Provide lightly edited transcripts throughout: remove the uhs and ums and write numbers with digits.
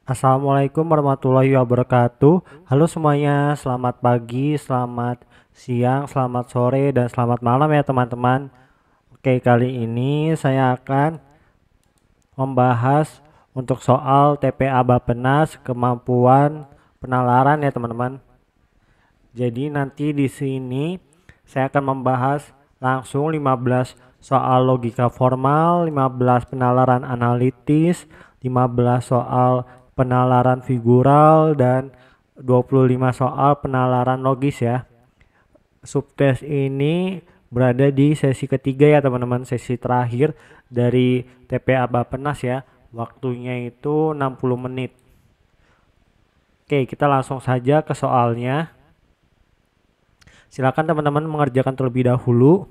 Assalamualaikum warahmatullahi wabarakatuh. Halo semuanya, selamat pagi, selamat siang, selamat sore, dan selamat malam ya teman-teman. Oke, kali ini saya akan membahas untuk soal TPA Bappenas kemampuan penalaran ya teman-teman. Jadi nanti di sini saya akan membahas langsung 15 soal logika formal, 15 penalaran analitis, 15 soal penalaran figural, dan 25 soal penalaran logis ya. Subtes ini berada di sesi ketiga ya teman-teman, sesi terakhir dari TPA Bappenas ya. Waktunya itu 60 menit. Oke, kita langsung saja ke soalnya. Silakan teman-teman mengerjakan terlebih dahulu.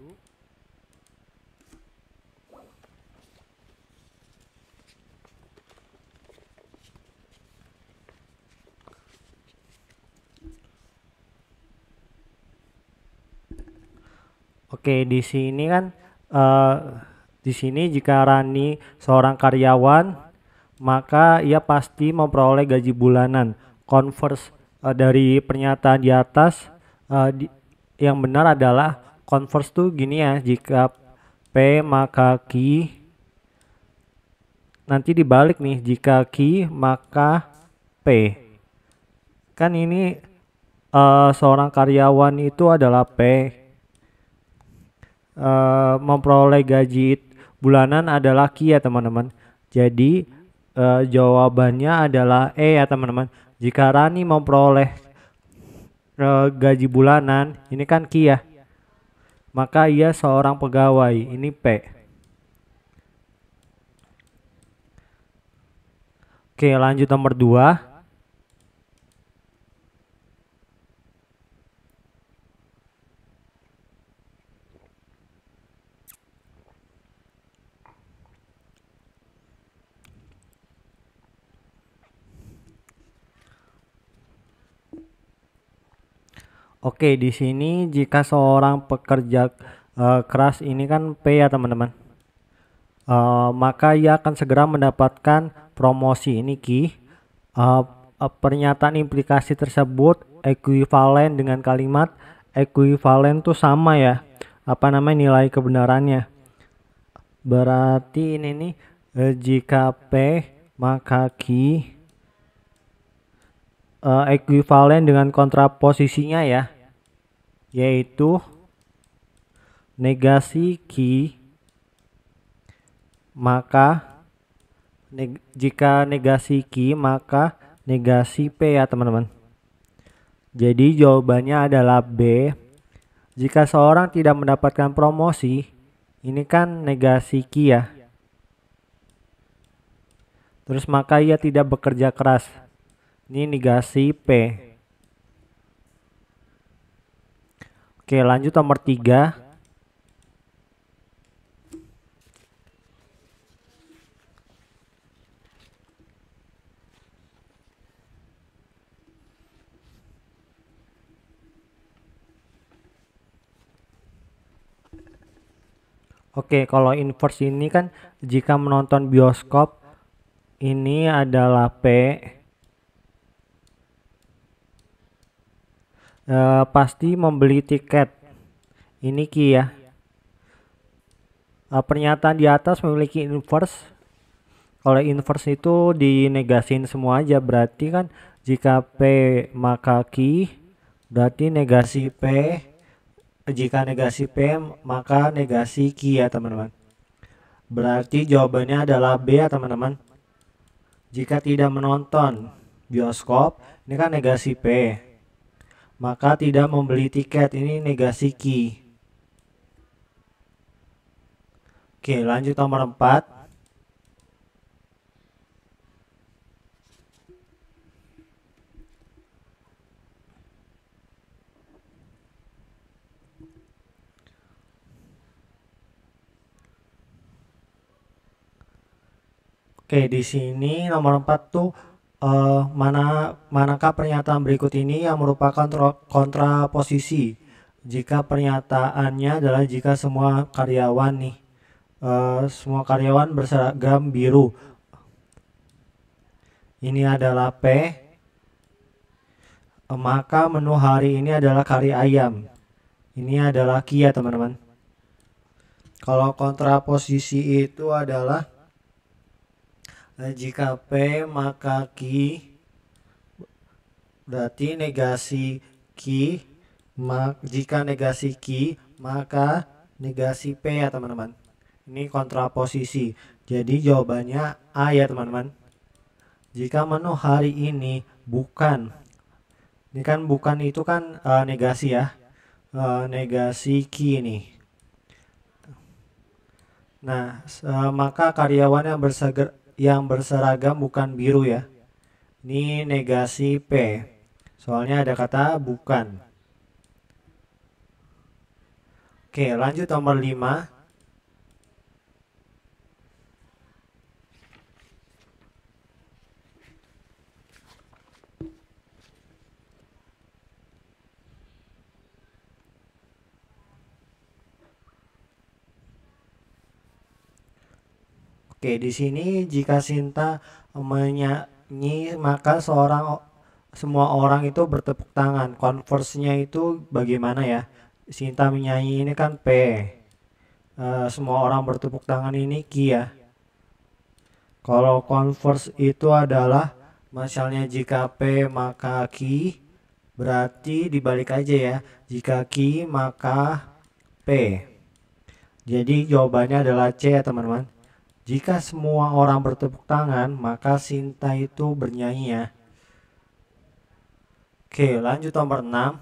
Oke, di sini kan eh, di sini jika Rani seorang karyawan, maka ia pasti memperoleh gaji bulanan. Converse dari pernyataan di atas yang benar adalah converse tuh gini ya, jika P maka Q, nanti dibalik nih, jika Q maka P. Kan ini seorang karyawan itu adalah P. Memperoleh gaji bulanan adalah Q ya teman-teman. Jadi jawabannya adalah E ya teman-teman. Jika Rani memperoleh gaji bulanan, ini kan Q ya, maka ia seorang pegawai, ini P. Oke, lanjut nomor 2. Oke, di sini jika seorang pekerja keras, ini kan P ya teman-teman, maka ia akan segera mendapatkan promosi, ini Q. Pernyataan implikasi tersebut ekuivalen dengan kalimat ekuivalen tuh sama ya, nilai kebenarannya. Berarti ini nih, jika P maka Q ekuivalen dengan kontraposisinya ya, yaitu negasi Q maka jika negasi Q maka negasi P ya teman-teman. Jadi jawabannya adalah B. Jika seorang tidak mendapatkan promosi, ini kan negasi Q ya, terus maka ia tidak bekerja keras, ini negasi P. Oke, lanjut nomor 3. Oke, kalau inverse ini kan jika menonton bioskop, ini adalah P. Pasti membeli tiket, ini Q ya. Pernyataan di atas memiliki inverse. Kalau inverse itu dinegasin semua aja, berarti kan jika P maka Q, berarti negasi P. Jika negasi P maka negasi Q ya teman-teman. Berarti jawabannya adalah B ya teman-teman. Jika tidak menonton bioskop, ini kan negasi P, maka tidak membeli tiket, ini negasi Q. Oke, lanjut nomor 4. Oke, di sini nomor 4 tuh manakah pernyataan berikut ini yang merupakan kontraposisi? Jika pernyataannya adalah jika semua karyawan nih, semua karyawan berseragam biru, ini adalah P, maka menu hari ini adalah kari ayam. Ini adalah Q ya teman-teman. Kalau kontraposisi itu adalah jika P maka Q, berarti negasi Q, jika negasi Q maka negasi P ya teman-teman. Ini kontraposisi. Jadi jawabannya A ya teman-teman. Jika menu hari ini bukan, ini kan bukan itu kan negasi ya, negasi Q ini. Nah, maka karyawan yang berseragam bukan biru ya. Ini negasi P. Soalnya ada kata bukan. Oke, lanjut nomor 5. Oke, di sini jika Sinta menyanyi maka semua orang itu bertepuk tangan. Konversinya itu bagaimana ya? Sinta menyanyi ini kan P. Semua orang bertepuk tangan ini Q ya. Kalau converse itu adalah misalnya jika P maka Q, berarti dibalik aja ya. Jika Q maka P. Jadi jawabannya adalah C ya teman-teman. Jika semua orang bertepuk tangan, maka Sinta itu bernyanyi ya. Oke, lanjut nomor 6.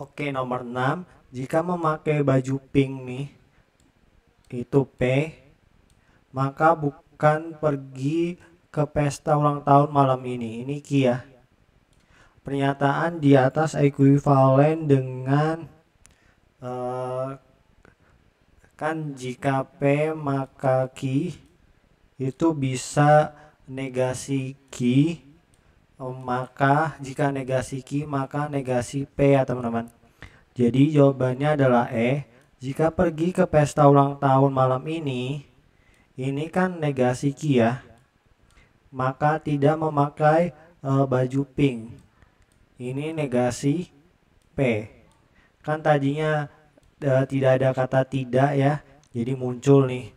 Oke, nomor 6. Jika memakai baju pink nih, itu P, maka bukan pergi ke pesta ulang tahun malam ini. Ini Q ya. Pernyataan di atas ekuivalen dengan kan jika P maka Q itu bisa negasi Q, maka jika negasi Q maka negasi P ya teman-teman. Jadi jawabannya adalah E. Jika pergi ke pesta ulang tahun malam ini kan negasi Q ya, maka tidak memakai baju pink. Ini negasi P. Kan tadinya tidak ada kata tidak ya, jadi muncul nih.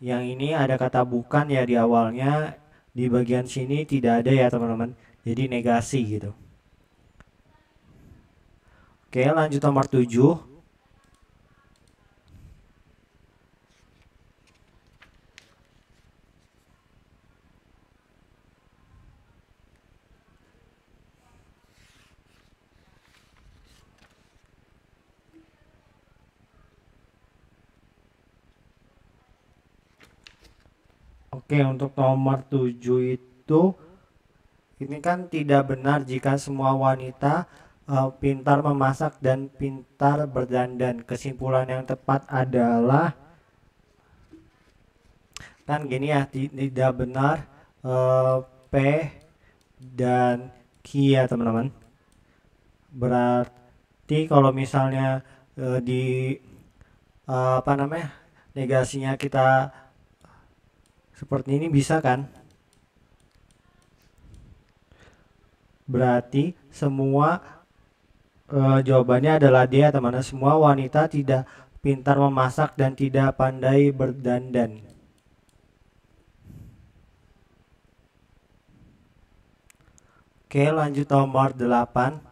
Yang ini ada kata bukan ya di awalnya, di bagian sini tidak ada ya teman-teman. Jadi negasi gitu. Oke, lanjut nomor 7. Oke, untuk nomor 7 itu ini kan tidak benar jika semua wanita pintar memasak dan pintar berdandan. Kesimpulan yang tepat adalah kan gini ya, tidak benar P dan Q ya teman-teman. Berarti kalau misalnya di apa namanya negasinya kita seperti ini bisa kan? Berarti semua jawabannya adalah D ya teman-teman. Semua wanita tidak pintar memasak dan tidak pandai berdandan. Oke, lanjut nomor 8.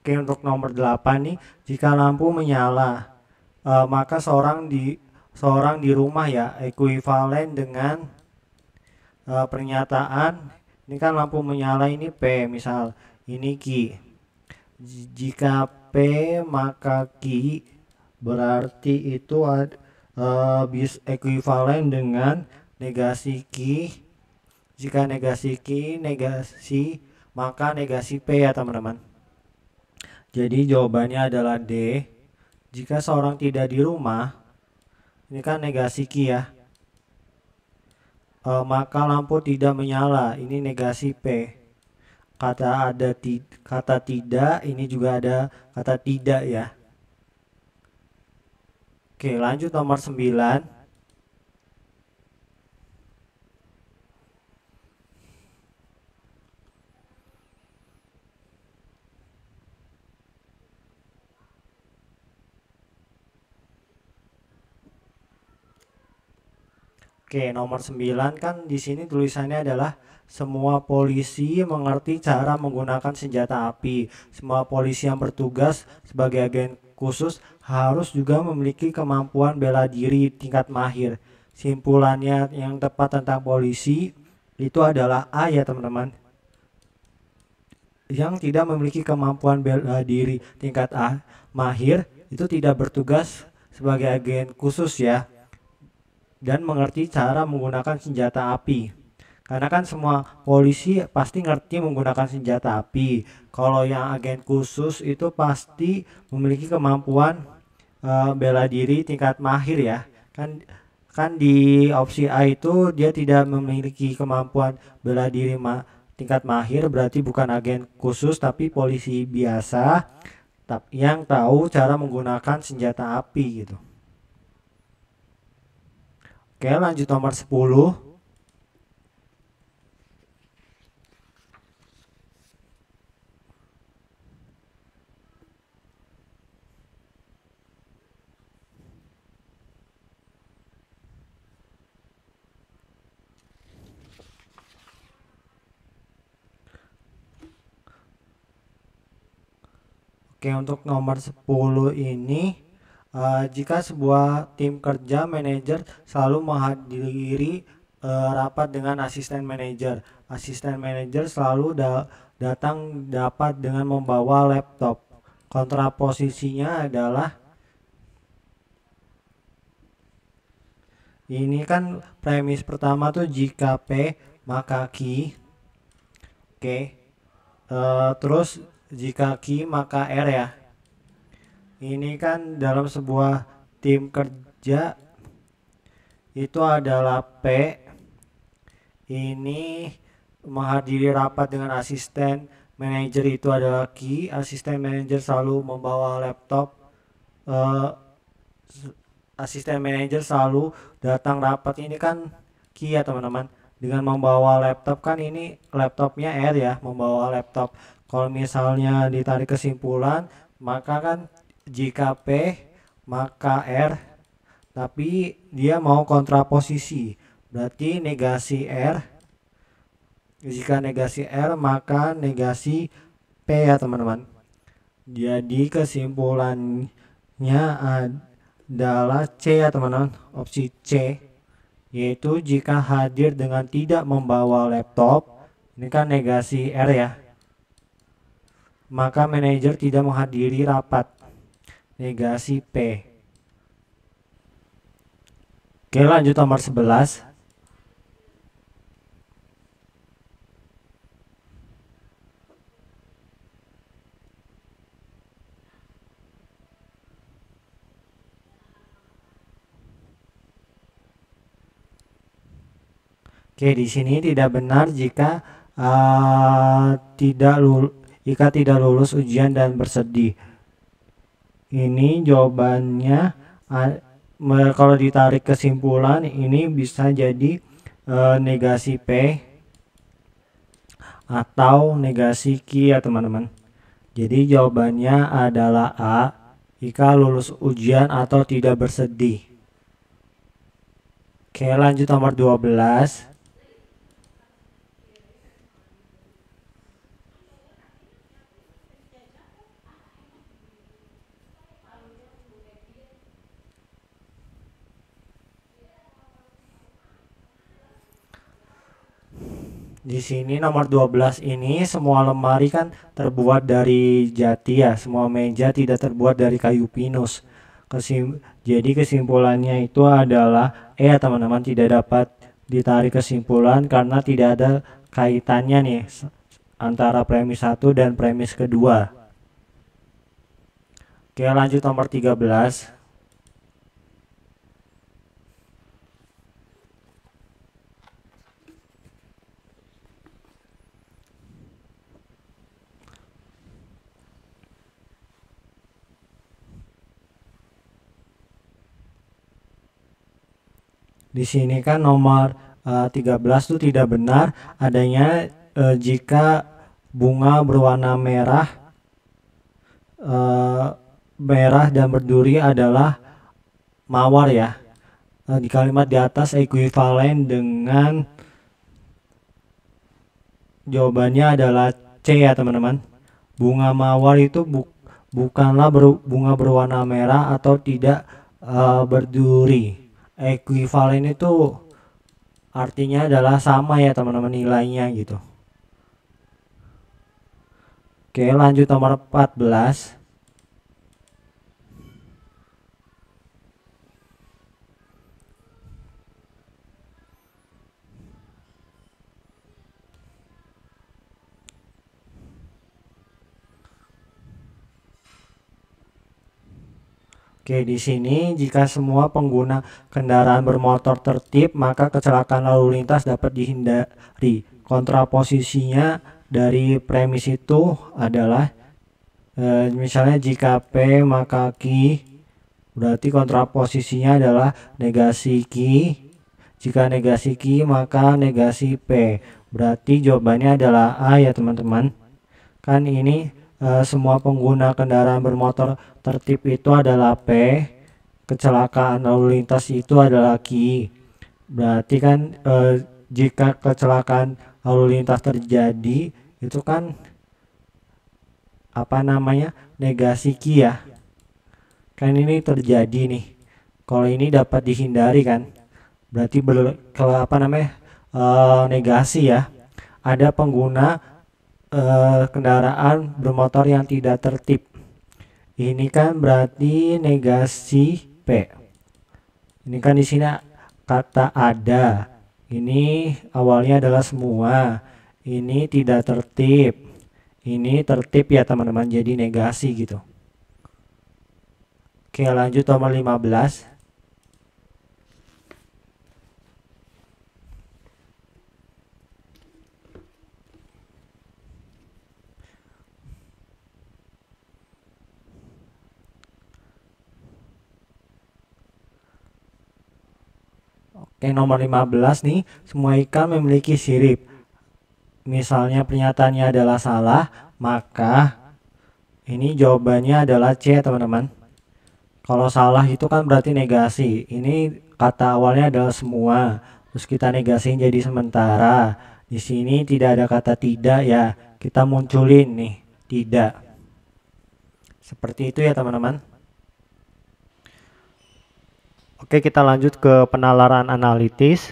Oke, untuk nomor 8 nih, jika lampu menyala, maka seorang di rumah ya, ekuivalen dengan pernyataan ini kan lampu menyala ini P, misal ini Q. Jika P maka Q, berarti itu bis ekuivalen dengan negasi Q. Jika negasi Q negasi, maka negasi P ya teman-teman. Jadi jawabannya adalah D. Jika seorang tidak di rumah, ini kan negasi Q ya, maka lampu tidak menyala, ini negasi P. Kata tidak, ini juga ada kata tidak ya. Oke, lanjut nomor 9. Oke, nomor 9 kan di sini tulisannya adalah semua polisi mengerti cara menggunakan senjata api. Semua polisi yang bertugas sebagai agen khusus harus juga memiliki kemampuan bela diri tingkat mahir. Simpulannya yang tepat tentang polisi itu adalah A ya teman-teman. Yang tidak memiliki kemampuan bela diri tingkat A mahir itu tidak bertugas sebagai agen khusus ya, dan mengerti cara menggunakan senjata api. Karena kan semua polisi pasti ngerti menggunakan senjata api. Kalau yang agen khusus itu pasti memiliki kemampuan bela diri tingkat mahir ya. Kan di opsi A itu dia tidak memiliki kemampuan bela diri tingkat mahir, berarti bukan agen khusus tapi polisi biasa yang tahu cara menggunakan senjata api gitu. Oke, lanjut nomor 10. Oke, untuk nomor 10 ini, jika sebuah tim kerja, manajer selalu menghadiri rapat dengan asisten manajer. Asisten manajer selalu datang dapat dengan membawa laptop. Kontraposisinya adalah, ini kan premis pertama tuh jika P maka Q. Oke. Terus jika Q maka R ya. Ini kan dalam sebuah tim kerja itu adalah P. Ini menghadiri rapat dengan asisten manajer itu adalah Q. Asisten manajer selalu membawa laptop. Asisten manajer selalu datang rapat, ini kan Q ya teman-teman. Dengan membawa laptop kan ini laptopnya R ya, membawa laptop. Kalau misalnya ditarik kesimpulan, maka kan jika P maka R, tapi dia mau kontraposisi, berarti negasi R. Jika negasi R maka negasi P ya teman-teman. Jadi kesimpulannya adalah C ya teman-teman, opsi C, yaitu jika hadir dengan tidak membawa laptop, ini kan negasi R ya, maka manajer tidak menghadiri rapat, negasi P. Oke, lanjut nomor 11. Oke, di sini tidak benar jika tidak lulus ujian dan bersedih. Ini jawabannya kalau ditarik kesimpulan ini bisa jadi negasi P atau negasi Q ya teman-teman. Jadi jawabannya adalah A, jika lulus ujian atau tidak bersedih. Oke, lanjut nomor 12. Di sini nomor 12 ini semua lemari kan terbuat dari jati ya, semua meja tidak terbuat dari kayu pinus. Jadi kesimpulannya itu adalah ya teman-teman, tidak dapat ditarik kesimpulan karena tidak ada kaitannya nih antara premis 1 dan premis kedua. Oke, lanjut nomor 13. Di sini kan nomor 13 itu tidak benar adanya jika bunga berwarna merah dan berduri adalah mawar ya. Di kalimat di atas ekuivalen dengan jawabannya adalah C ya teman-teman. Bunga mawar itu bukanlah bunga berwarna merah atau tidak berduri. Ekuivalen itu artinya adalah sama ya teman-teman nilainya gitu. Oke, lanjut nomor 14. Oke, di sini jika semua pengguna kendaraan bermotor tertib, maka kecelakaan lalu lintas dapat dihindari. Kontraposisinya dari premis itu adalah misalnya jika P maka Q, berarti kontraposisinya adalah negasi Q. Jika negasi Q maka negasi P. Berarti jawabannya adalah A ya teman-teman. Kan ini semua pengguna kendaraan bermotor tertib itu adalah P, kecelakaan lalu lintas itu adalah Q. Berarti kan jika kecelakaan lalu lintas terjadi itu kan negasi Q ya. Kan ini terjadi nih. Kalau ini dapat dihindari kan. Berarti negasi ya. Ada pengguna kendaraan bermotor yang tidak tertib. Ini kan berarti negasi P. Ini kan di sini kata ada. Ini awalnya adalah semua. Ini tidak tertib. Ini tertib ya teman-teman, jadi negasi gitu. Oke, lanjut nomor 15. Oke, nomor 15 nih, semua ikan memiliki sirip. Misalnya pernyataannya adalah salah, maka ini jawabannya adalah C teman-teman. Kalau salah itu kan berarti negasi. Ini kata awalnya adalah semua, terus kita negasiin jadi sementara. Di sini tidak ada kata tidak ya, kita munculin nih tidak. Seperti itu ya teman-teman. Oke, kita lanjut ke penalaran analitis.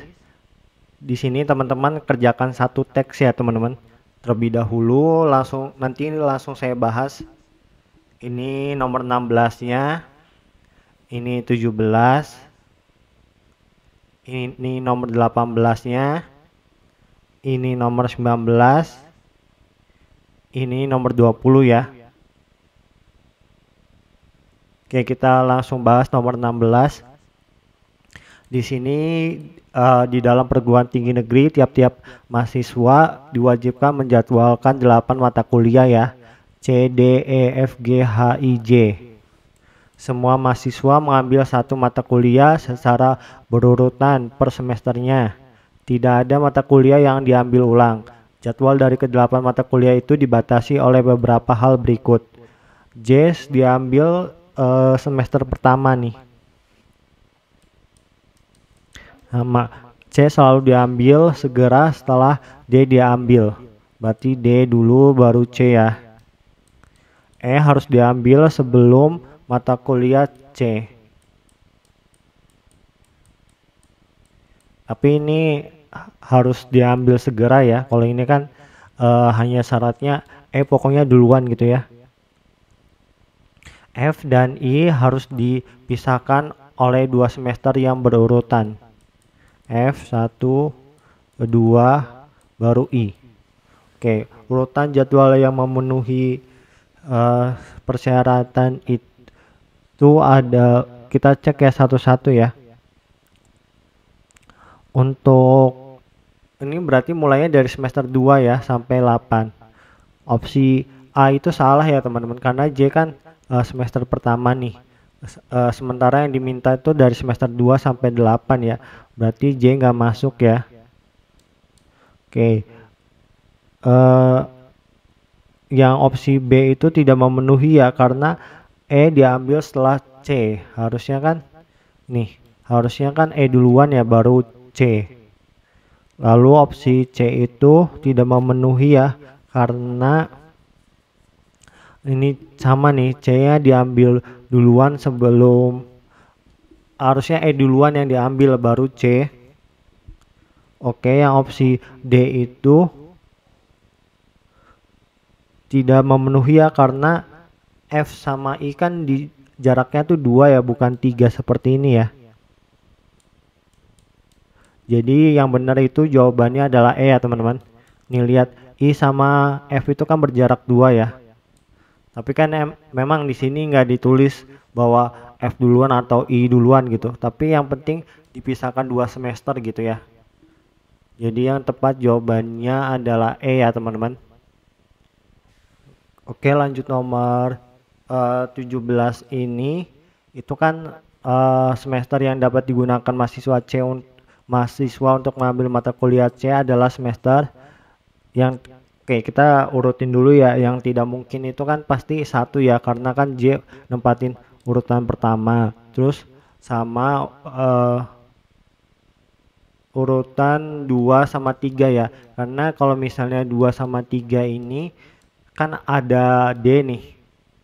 Di sini teman-teman kerjakan satu teks ya teman-teman. Terlebih dahulu nanti langsung saya bahas. Ini nomor 16-nya. Ini 17. Ini nomor 18-nya. Ini nomor 19. Ini nomor 20 ya. Oke, kita langsung bahas nomor 16. Di sini di dalam perguruan tinggi negeri tiap-tiap mahasiswa diwajibkan menjadwalkan 8 mata kuliah ya. C, D, E, F, G, H, I, J. Semua mahasiswa mengambil satu mata kuliah secara berurutan per semesternya. Tidak ada mata kuliah yang diambil ulang. Jadwal dari ke-8 mata kuliah itu dibatasi oleh beberapa hal berikut. J diambil semester pertama nih. Sama C selalu diambil segera setelah D diambil. Berarti D dulu baru C ya. E harus diambil sebelum mata kuliah C. Tapi ini harus diambil segera ya. Kalau ini kan hanya syaratnya E pokoknya duluan gitu ya. F dan I harus dipisahkan oleh 2 semester yang berurutan. F 1, 2, baru I. Oke, urutan jadwal yang memenuhi persyaratan itu ada, kita cek ya satu-satu ya. Untuk ini berarti mulainya dari semester 2 ya sampai 8. Opsi A itu salah ya teman-teman, karena J kan semester pertama nih. Sementara yang diminta itu dari semester 2 sampai 8 ya. Berarti J nggak masuk ya. Oke. Yang opsi B itu tidak memenuhi ya, karena E diambil setelah C. Harusnya kan nih, harusnya kan E duluan ya baru C. Lalu opsi C itu tidak memenuhi ya, karena ini sama nih, C-nya diambil duluan sebelum, harusnya E duluan yang diambil baru C. Oke, yang opsi D itu tidak memenuhi ya, karena F sama I kan di jaraknya tuh 2 ya, bukan 3 seperti ini ya. Jadi yang benar itu jawabannya adalah E ya teman-teman. Nih lihat, I sama F itu kan berjarak 2 ya. Tapi kan memang di sini nggak ditulis bahwa F duluan atau I duluan gitu. Tapi yang penting dipisahkan 2 semester gitu ya. Jadi yang tepat jawabannya adalah E ya teman-teman. Oke, lanjut nomor 17 ini. Itu kan semester yang dapat digunakan mahasiswa untuk mengambil mata kuliah C adalah semester yang, oke kita urutin dulu ya. Yang tidak mungkin itu kan pasti 1 ya, karena kan J nempatin urutan pertama. Terus sama urutan 2 sama 3 ya, karena kalau misalnya 2 sama 3 ini kan ada D nih,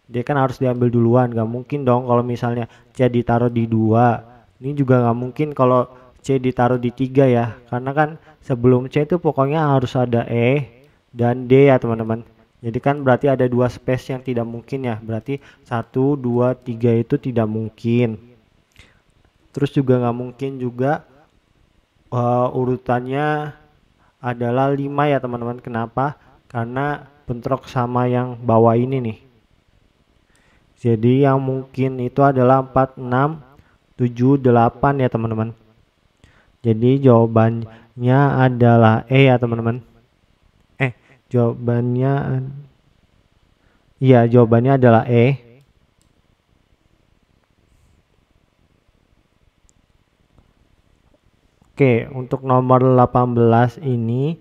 D kan harus diambil duluan. Gak mungkin dong kalau misalnya C ditaruh di 2, ini juga gak mungkin kalau C ditaruh di 3 ya, karena kan sebelum C itu pokoknya harus ada E dan D ya teman-teman. Jadi kan berarti ada 2 space yang tidak mungkin ya, berarti 1, 2, 3 itu tidak mungkin. Terus juga gak mungkin juga urutannya adalah 5 ya teman-teman. Kenapa? Karena bentrok sama yang bawah ini nih. Jadi yang mungkin itu adalah 4, 6, 7, 8 ya teman-teman. Jadi jawabannya adalah E ya teman-teman. Jawabannya adalah E. Oke, untuk nomor 18 ini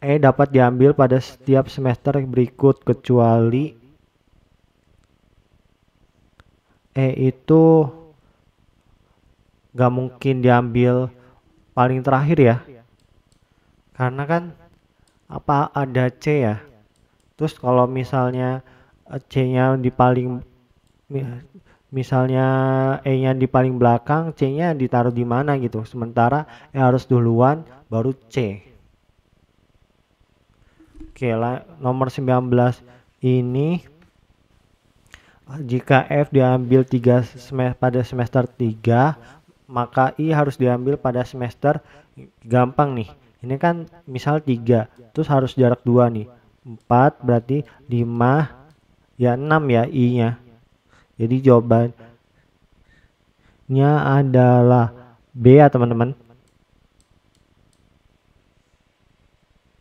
E dapat diambil pada setiap semester berikut kecuali E itu gak mungkin diambil paling terakhir ya, karena kan apa ada C ya. Terus kalau misalnya C-nya di paling, misalnya E-nya di paling belakang, C-nya ditaruh di mana gitu. Sementara E harus duluan baru C. Oke, nomor 19 ini jika F diambil pada semester 3, maka I harus diambil pada semester, gampang nih. Ini kan misal 3, terus harus jarak 2 nih. 4 berarti 5, ya 6 ya I-nya. Jadi jawabannya adalah B ya teman-teman.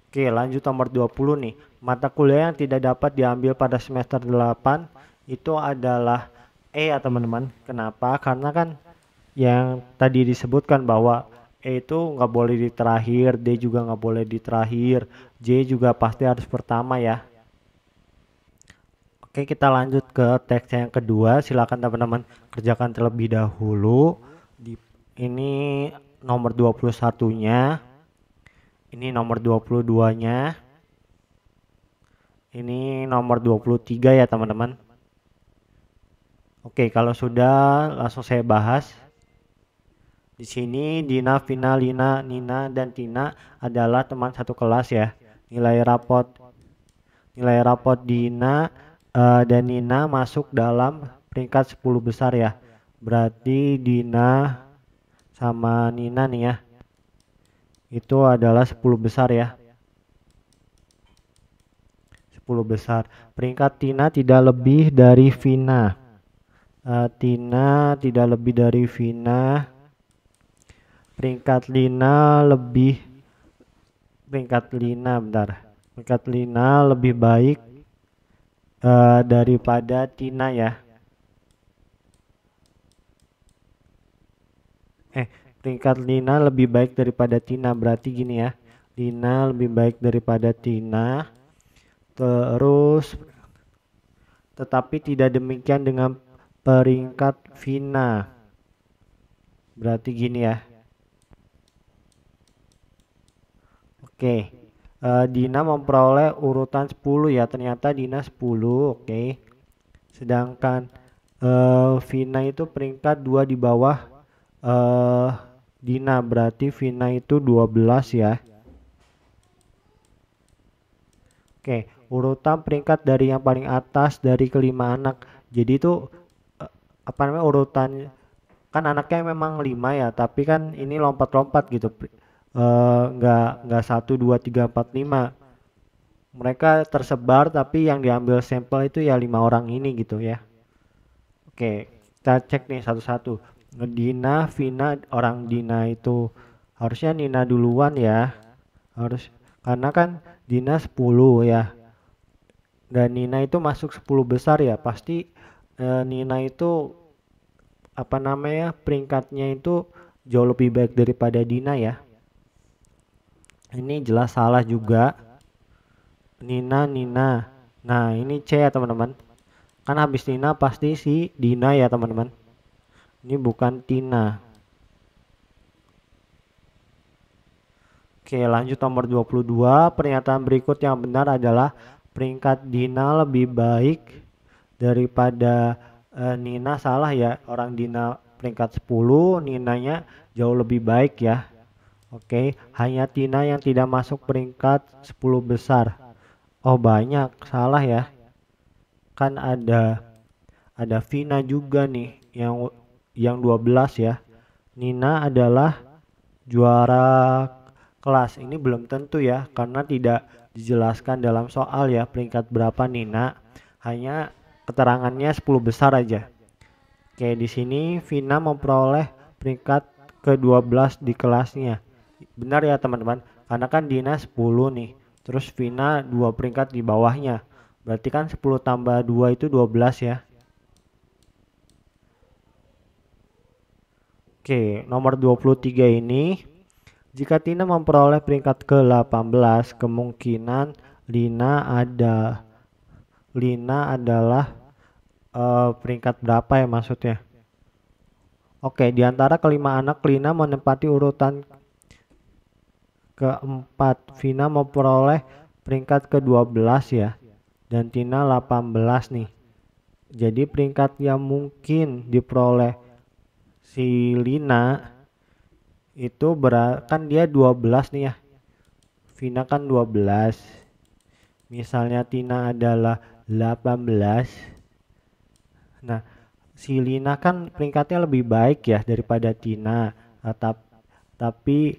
Oke, lanjut nomor 20 nih. Mata kuliah yang tidak dapat diambil pada semester 8 itu adalah E ya teman-teman. Kenapa? Karena kan yang tadi disebutkan bahwa E itu nggak boleh di terakhir, D juga nggak boleh di terakhir, J juga pasti harus pertama ya. Oke, kita lanjut ke teks yang kedua. Silakan teman-teman kerjakan terlebih dahulu. Ini nomor 21-nya. Ini nomor 22-nya. Ini nomor 23 ya teman-teman. Oke, kalau sudah langsung saya bahas. Di sini Dina, Vina, Lina, Nina, dan Tina adalah teman satu kelas ya. Nilai rapot Dina dan Nina masuk dalam peringkat 10 besar ya. Berarti Dina sama Nina nih ya, itu adalah 10 besar ya. 10 besar. Peringkat Tina tidak lebih dari Vina. Tina tidak lebih dari Vina. Peringkat Lina lebih peringkat Lina bentar. Peringkat Lina lebih baik daripada Tina ya. Peringkat Lina lebih baik daripada Tina, berarti gini ya. Lina lebih baik daripada Tina. Terus tetapi tidak demikian dengan peringkat Vina. Berarti gini ya. Oke. Dina memperoleh urutan 10 ya. Ternyata Dina 10, oke. Sedangkan Vina itu peringkat 2 di bawah Dina, berarti Vina itu 12 ya. Oke, urutan peringkat dari yang paling atas dari kelima anak. Jadi itu apa namanya, urutan kan anaknya memang 5 ya, tapi kan ini lompat-lompat gitu. Nggak 1 2 3 4 5. Mereka tersebar tapi yang diambil sampel itu ya 5 orang ini gitu ya. Oke, kita cek nih satu-satu. Dina, Vina, orang Dina itu harusnya Nina duluan ya. Harus, karena kan Dina 10 ya. Dan Nina itu masuk 10 besar ya. Pasti Nina itu apa namanya, peringkatnya itu jauh lebih baik daripada Dina ya. Ini jelas salah juga. Nina. Nah, ini C ya teman-teman. Kan habis Nina pasti si Dina ya teman-teman. Ini bukan Tina. Oke, lanjut nomor 22. Pernyataan berikut yang benar adalah peringkat Dina lebih baik daripada Nina. Salah ya, orang Dina peringkat 10, Ninanya jauh lebih baik ya. Oke, hanya Tina yang tidak masuk peringkat 10 besar. Oh, banyak, salah ya. Kan ada Vina juga nih yang 12 ya. Nina adalah juara kelas. Ini belum tentu ya, karena tidak dijelaskan dalam soal ya peringkat berapa Nina. Hanya keterangannya 10 besar aja. Oke, di sini Vina memperoleh peringkat ke-12 di kelasnya. Benar ya teman-teman, karena kan Dina 10 nih. Terus Vina 2 peringkat di bawahnya. Berarti kan 10 tambah 2 itu 12 ya. Oke, nomor 23 ini. Jika Tina memperoleh peringkat ke-18, kemungkinan Lina adalah peringkat berapa ya maksudnya? Oke, di antara kelima anak, Lina menempati urutan keempat. Vina memperoleh peringkat ke-12 ya. Dan Tina 18 nih. Jadi peringkat yang mungkin diperoleh si Lina itu kan dia 12 nih ya. Vina kan 12. Misalnya Tina adalah 18. Nah, si Lina kan peringkatnya lebih baik ya daripada Tina. Tapi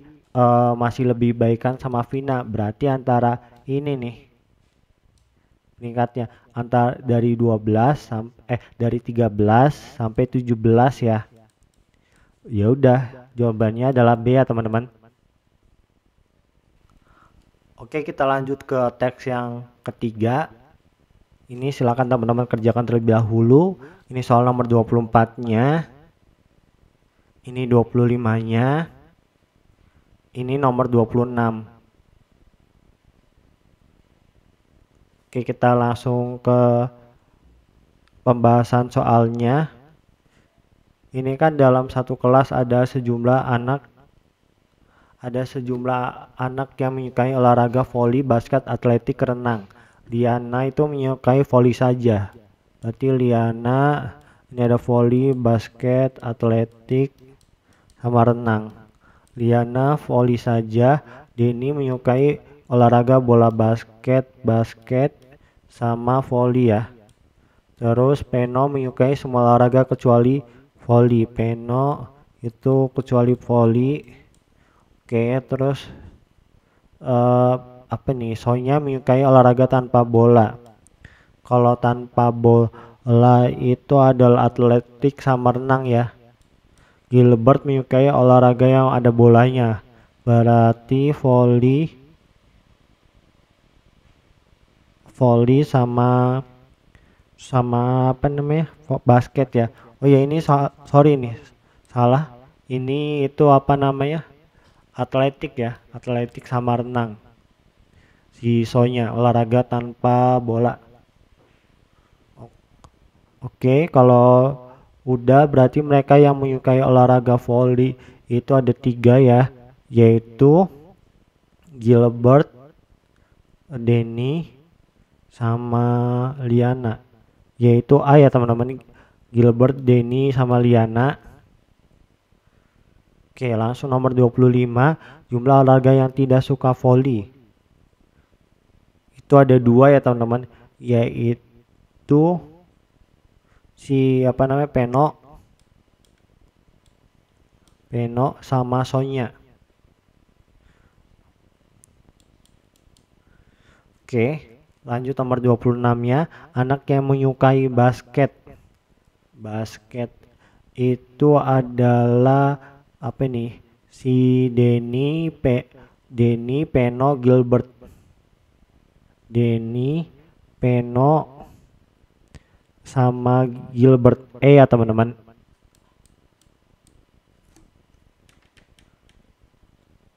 masih lebih baik kan sama Vina. Berarti antara ini nih peringkatnya antara dari 13 sampai 17 ya. Ya udah, jawabannya adalah B ya teman-teman. Oke, kita lanjut ke teks yang ketiga. Ini silakan teman-teman kerjakan terlebih dahulu. Ini soal nomor 24-nya. Ini 25-nya. Ini nomor 26. Oke, kita langsung ke pembahasan soalnya. Ini kan dalam satu kelas ada sejumlah anak yang menyukai olahraga voli, basket, atletik, renang. Liana itu menyukai voli saja. Berarti Liana ini ada voli, basket, atletik, sama renang. Liana voli saja. Denny menyukai olahraga bola basket sama voli ya. Terus Peno menyukai semua olahraga kecuali voli. Peno itu kecuali voli. Oke, terus apa nih? Sonya menyukai olahraga tanpa bola. Kalau tanpa bola itu adalah atletik sama renang ya. Gilbert menyukai olahraga yang ada bolanya. Berarti volley sama apa namanya? Basket ya. Oh ya ini sorry nih. Salah. Ini itu apa namanya? Atletik ya. Atletik sama renang. Si Sonya olahraga tanpa bola. Oke, kalau udah berarti mereka yang menyukai olahraga volley itu ada 3 ya, yaitu Gilbert, Denny, sama Liana. Yaitu A ya teman-teman, Gilbert, Denny, sama Liana. Oke, langsung nomor 25, jumlah olahraga yang tidak suka volley. Itu ada 2 ya teman-teman, yaitu si apa namanya Peno sama Sonya. Oke, lanjut nomor 26 ya, anak yang menyukai basket. Basket itu adalah apa nih? Si Denny, Peno, Gilbert. Denny, Peno, sama Gilbert ya teman-teman.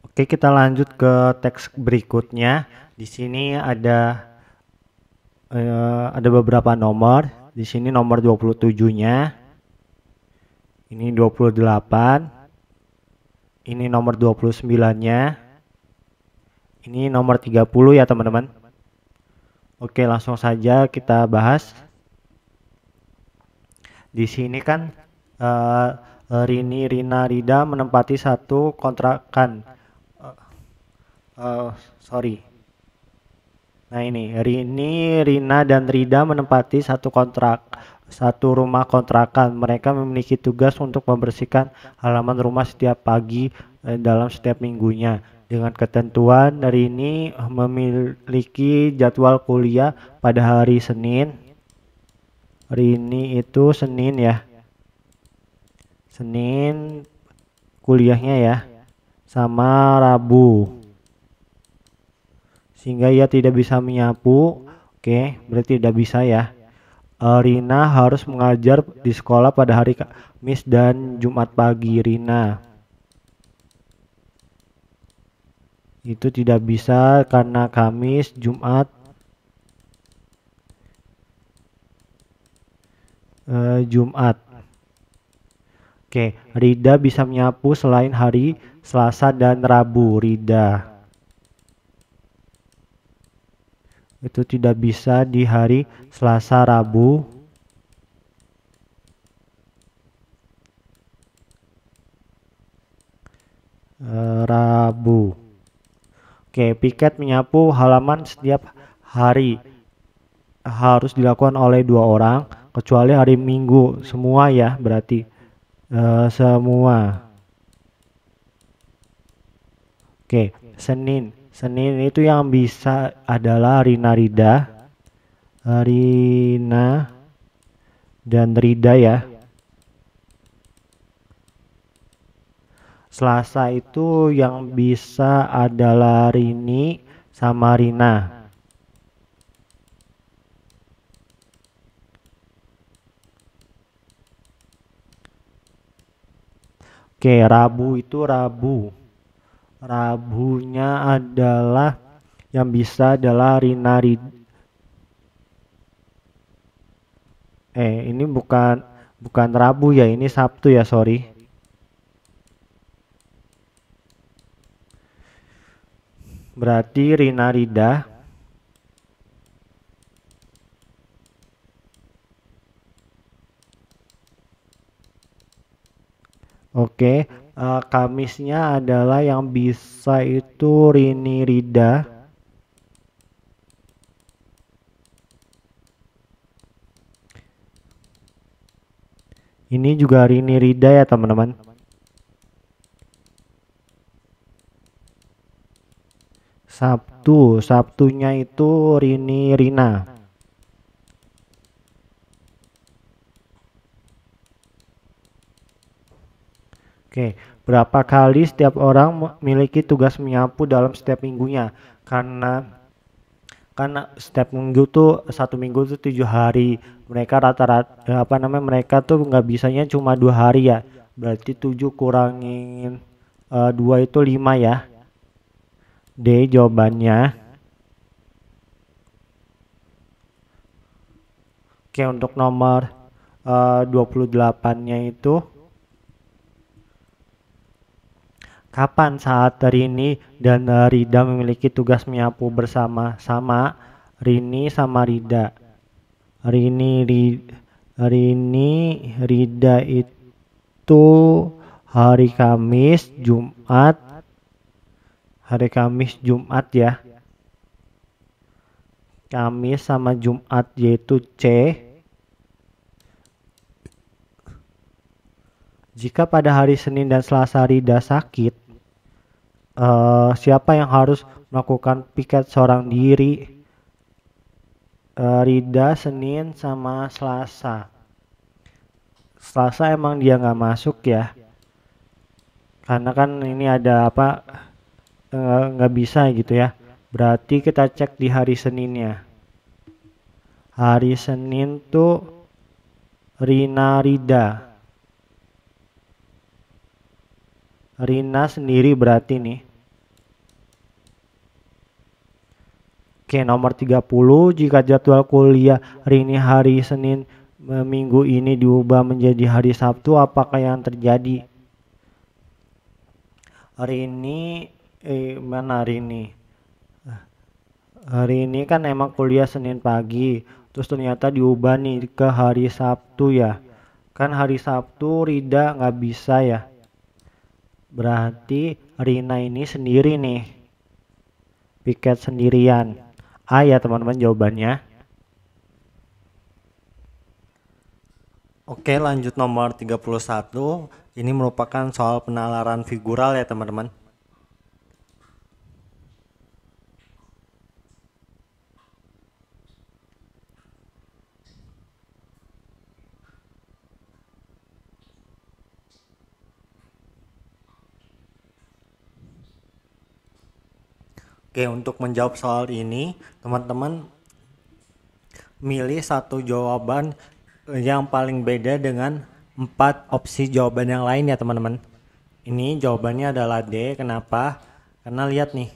Oke, kita lanjut ke teks berikutnya. Di sini ada beberapa nomor. Di sini nomor 27-nya. Ini 28. Ini nomor 29-nya. Ini nomor 30 ya teman-teman. Oke, langsung saja kita bahas. Di sini kan Rini, Rina, Rida menempati satu kontrakan. Sorry. Nah ini Rini, Rina, dan Rida menempati satu rumah kontrakan. Mereka memiliki tugas untuk membersihkan halaman rumah setiap pagi dalam setiap minggunya. Dengan ketentuan Rini memiliki jadwal kuliah pada hari Senin. Rini itu Senin ya. Senin kuliahnya ya. Sama Rabu. Sehingga ia tidak bisa menyapu. Oke, berarti tidak bisa ya. Rina harus mengajar di sekolah pada hari Kamis dan Jumat pagi. Rina itu tidak bisa karena Kamis, Jumat, Jumat. Oke, Rida bisa menyapu selain hari Selasa dan Rabu. Rida itu tidak bisa di hari Selasa, Rabu. Rabu. Oke, piket menyapu halaman setiap hari harus dilakukan oleh 2 orang, kecuali hari Minggu. Semua ya, berarti semua. Oke, Senin. Senin itu yang bisa adalah Rina, Rida, Rina dan Rida ya. Selasa itu yang bisa adalah Rini sama Rina. Oke, Rabu itu Rabu. Rabunya adalah yang bisa adalah Rina, ini bukan Rabu ya, ini Sabtu ya, sorry. Berarti Rina, Rida. Oke, Kamisnya adalah yang bisa itu Rini, Rida. Ini juga Rini Rida ya teman-teman. Sabtunya itu Rini Rina. Oke, berapa kali setiap orang memiliki tugas menyapu dalam setiap minggunya? Karena setiap minggu tuh 1 minggu tuh 7 hari. Mereka rata-rata mereka tuh nggak bisanya cuma 2 hari ya. Berarti 7 kurangin 2 itu 5 ya. D jawabannya. Oke, untuk nomor 28-nya itu kapan saat Rini dan Rida memiliki tugas menyapu bersama-sama? Rini sama Rida. Rini Rida itu hari Kamis, Jumat ya. Kamis sama Jumat yaitu C. Jika pada hari Senin dan Selasa Rida sakit, siapa yang harus melakukan piket seorang diri? Rida Senin sama Selasa. Selasa emang dia nggak masuk ya, karena kan ini ada nggak bisa gitu ya. Berarti kita cek di hari Seninnya. Hari Senin tuh Rina Rida. Rina sendiri berarti nih. Oke, nomor 30, jika jadwal kuliah Rini hari Senin minggu ini diubah menjadi hari Sabtu, apakah yang terjadi? Mana Rini? Hari ini kan emang kuliah Senin pagi, terus ternyata diubah nih ke hari Sabtu ya. Kan hari Sabtu Rida nggak bisa ya. Berarti Rina ini sendiri nih, piket sendirian. A ya teman-teman jawabannya. Oke, lanjut nomor 31. Ini merupakan soal penalaran figural ya teman-teman. Oke, untuk menjawab soal ini, teman-teman milih satu jawaban yang paling beda dengan 4 opsi jawaban yang lain ya teman-teman. Ini jawabannya adalah D. Kenapa? Karena lihat nih,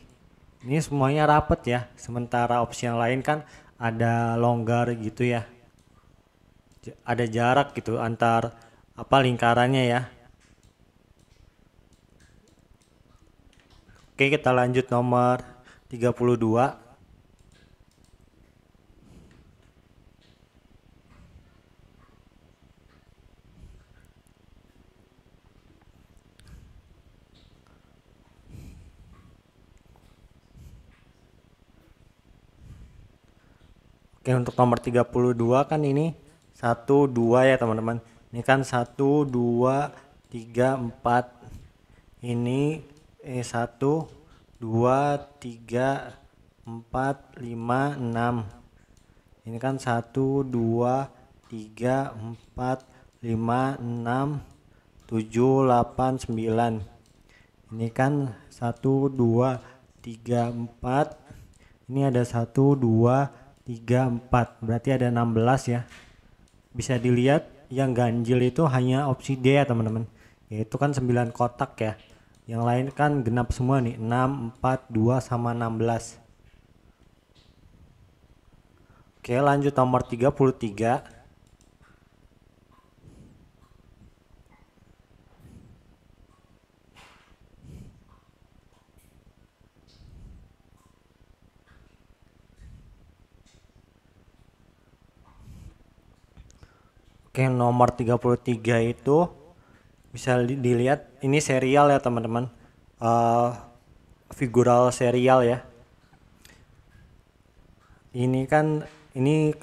ini semuanya rapet ya. Sementara opsi yang lain kan ada longgar gitu ya. Ada jarak gitu antar lingkarannya ya. Oke, kita lanjut nomor 32. Oke, untuk nomor 32 kan ini 1 2 ya teman-teman. Ini kan 1 2 3 4. Ini 1 2 3 4 5 6. Ini kan 1 2 3 4 5 6 7 8 9. Ini kan 1 2 3 4. Ini ada 1 2 3 4. Berarti ada 16 ya. Bisa dilihat yang ganjil itu hanya opsi D ya teman-teman. Yaitu kan 9 kotak ya. Yang lain kan genap semua nih, 6, 4, 2 sama 16. Oke, lanjut nomor 33. Oke, nomor 33 itu bisa dilihat ini serial ya teman-teman. Figural serial ya. Ini kan ini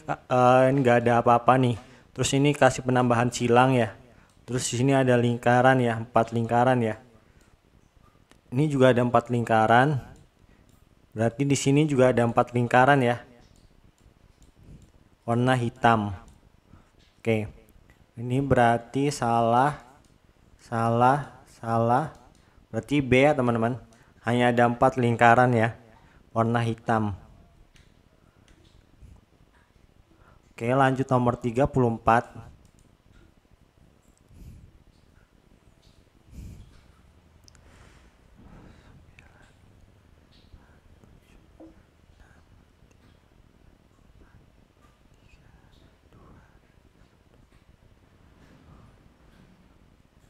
nggak ada apa-apa nih. Terus ini kasih penambahan silang ya. Terus di sini ada lingkaran ya, 4 lingkaran ya. Ini juga ada 4 lingkaran. Berarti di sini juga ada 4 lingkaran ya. Warna hitam. Oke. Ini berarti salah, salah, salah. Berarti B ya teman-teman. Hanya ada 4 lingkaran ya. Warna hitam. Oke, lanjut nomor 34.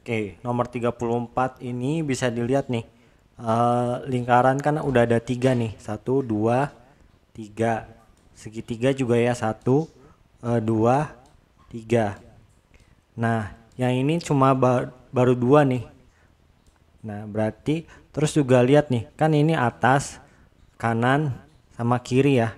Oke, nomor 34 ini bisa dilihat nih. Lingkaran kan udah ada 3 nih. 1, 2, 3. Segitiga juga ya. 1, 2, 3. Nah, yang ini cuma baru 2 nih. Nah, berarti terus juga lihat nih. Kan ini atas, kanan, sama kiri ya.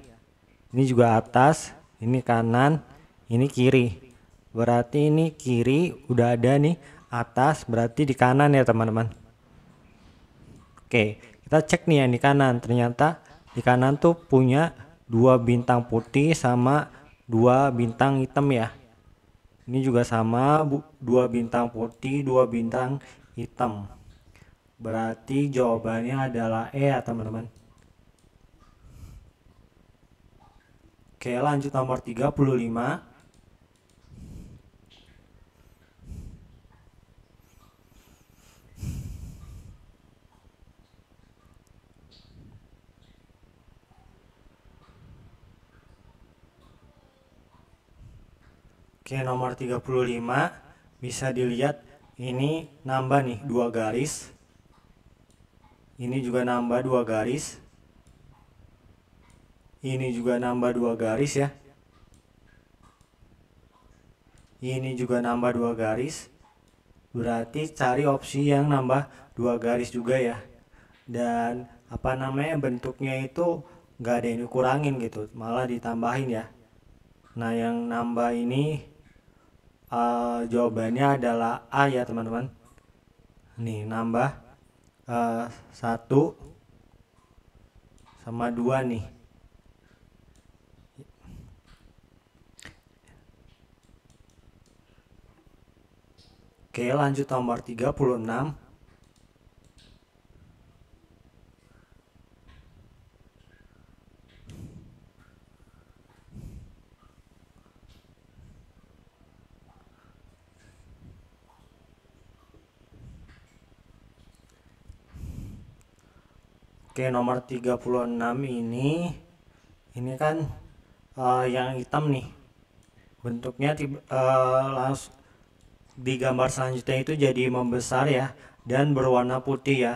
Ini juga atas, ini kanan, ini kiri. Berarti ini kiri udah ada nih, atas berarti di kanan ya teman-teman. Oke, kita cek nih yang di kanan. Ternyata di kanan tuh punya 2 bintang putih sama 2 bintang hitam ya. Ini juga sama, 2 bintang putih, 2 bintang hitam. Berarti jawabannya adalah E ya teman-teman. Oke, lanjut nomor 35. Oke, nomor 35 bisa dilihat ini nambah nih 2 garis. Ini juga nambah 2 garis. Ini juga nambah 2 garis ya. Ini juga nambah 2 garis. Berarti cari opsi yang nambah 2 garis juga ya. Dan apa namanya, bentuknya itu nggak ada yang dikurangin gitu, malah ditambahin ya. Nah, yang nambah ini jawabannya adalah A ya teman-teman. Nih nambah 1 sama 2 nih. Oke, lanjut nomor 36. Oke, nomor 36 ini kan yang hitam nih. Bentuknya langsung di gambar selanjutnya itu jadi membesar ya dan berwarna putih ya.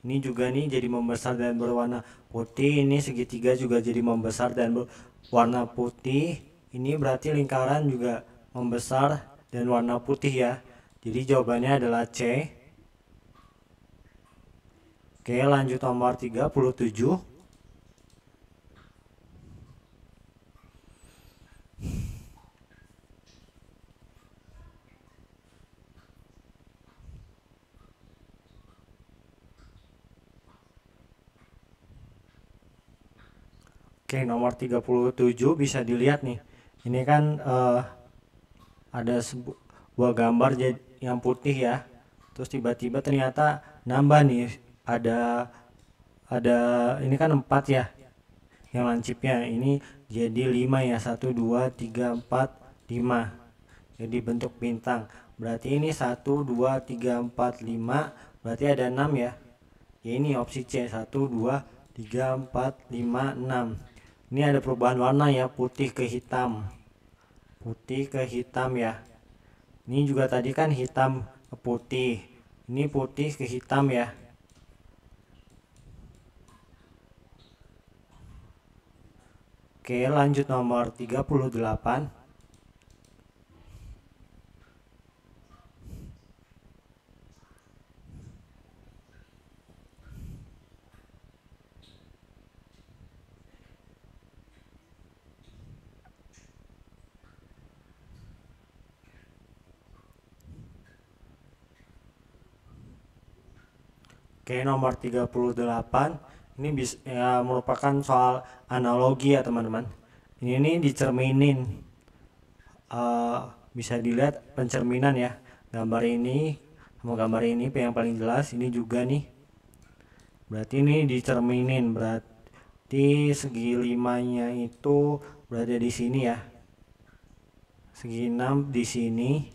Ini juga nih jadi membesar dan berwarna putih. Ini segitiga juga jadi membesar dan berwarna putih. Ini berarti lingkaran juga membesar dan warna putih ya. Jadi jawabannya adalah C. Oke, lanjut nomor 37. Oke, nomor 37 bisa dilihat nih. Ini kan ada sebuah gambar yang putih ya. Terus tiba-tiba ternyata nambah nih. Ada ini kan 4 ya. Yang lancipnya ini jadi 5 ya. 1 2 3 4 5. Jadi bentuk bintang. Berarti ini 1 2 3 4 5. Berarti ada 6 ya. Ya ini opsi C. 1 2 3 4 5 6. Ini ada perubahan warna ya, putih ke hitam. Putih ke hitam ya. Ini juga tadi kan hitam ke putih. Ini putih ke hitam ya. Oke, lanjut nomor 38. Oke, nomor 38 ini bisa ya, merupakan soal analogi ya teman-teman. Ini nih dicerminin. Eh, Bisa dilihat pencerminan ya. Gambar ini sama gambar ini yang paling jelas, ini juga nih. Berarti ini dicerminin, berarti segi limanya itu berada di sini ya. Segi 6 di sini.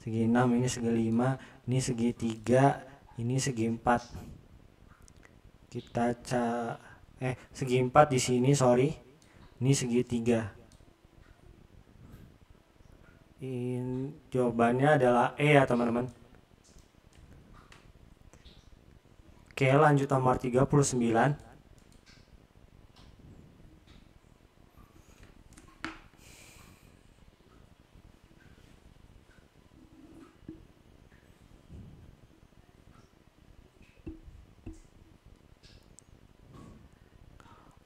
Segi 6 ini segi 5, ini segi 3, ini segi 4. Kita segi 4 di sini, sorry. Ini segi 3. Jawabannya adalah E ya teman-teman. Oke, lanjut nomor 39.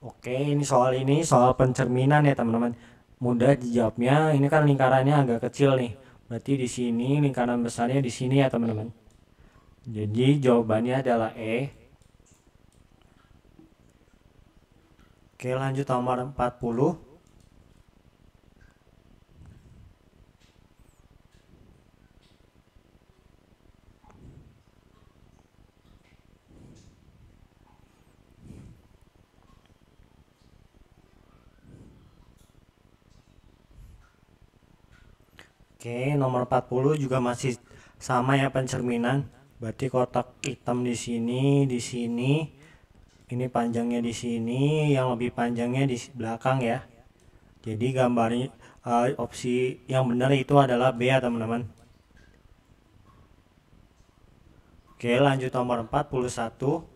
Oke, ini soal pencerminan ya teman-teman. Mudah dijawabnya. Ini kan lingkarannya agak kecil nih. Berarti di sini lingkaran besarnya di sini ya teman-teman. Jadi jawabannya adalah E. Oke, lanjut nomor 40. Oke, nomor 40 juga masih sama ya pencerminan. Berarti kotak hitam di sini, di sini. Ini panjangnya di sini, yang lebih panjangnya di belakang ya. Jadi gambarnya opsi yang benar itu adalah B ya teman-teman. Oke, lanjut nomor 41.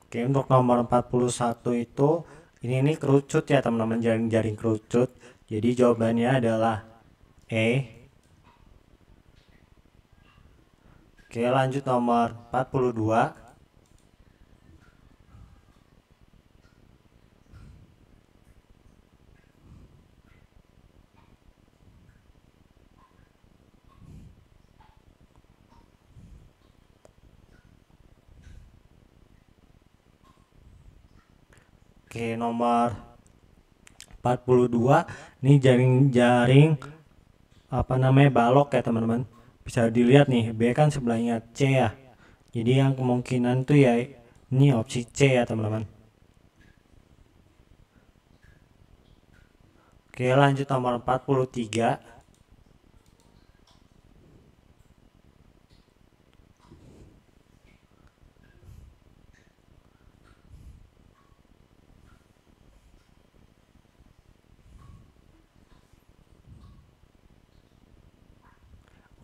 Oke, untuk nomor 41 itu ini kerucut ya teman-teman, jaring-jaring kerucut. Jadi jawabannya adalah E. Oke, lanjut nomor 42. Oke, nomor 42 ini jaring-jaring apa namanya balok ya teman-teman. Bisa dilihat nih, B kan sebelahnya C ya. Jadi yang kemungkinan tuh ya ini opsi C ya teman-teman. Oke, lanjut nomor 43.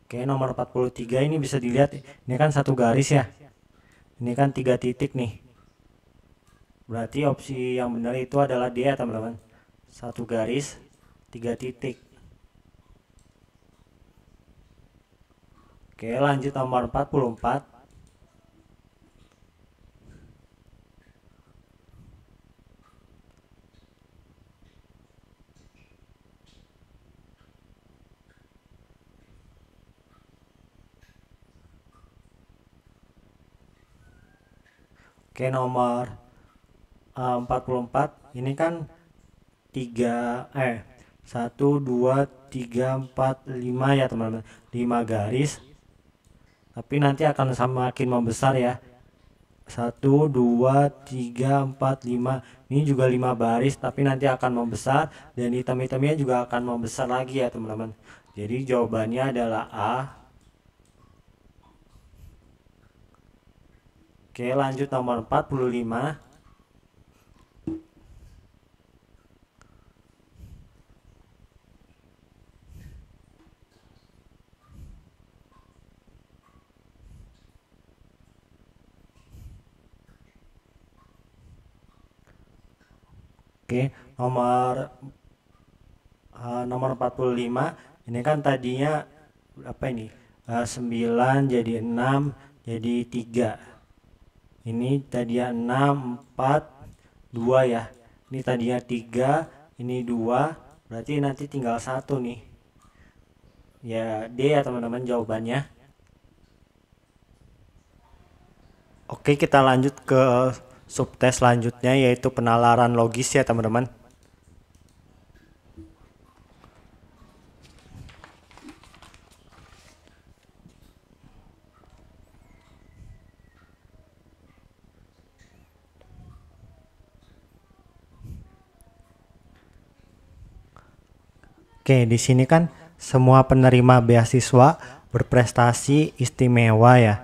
Oke, nomor 43 ini bisa dilihat, ini kan satu garis ya. Ini kan 3 titik nih. Berarti opsi yang benar itu adalah D ya teman-teman. Satu garis, 3 titik. Oke, lanjut nomor 44. Oke, nomor 44 ini kan 1 2 3 4 5 ya teman-teman. 5 garis. Tapi nanti akan semakin membesar ya. 1 2 3 4 5. Ini juga 5 baris tapi nanti akan membesar dan hitam-hitamnya juga akan membesar lagi ya teman-teman. Jadi jawabannya adalah A. Oke, lanjut nomor 45. Oke, nomor 45 ini kan tadinya apa ini? 9 jadi 6 jadi 3. Ini tadinya 6 4 2 ya. Ini tadinya 3, ini 2, berarti nanti tinggal 1 nih. Ya D ya teman-teman jawabannya. Oke, kita lanjut ke subtes selanjutnya yaitu penalaran logis ya teman-teman. Oke, di sini kan semua penerima beasiswa berprestasi istimewa ya.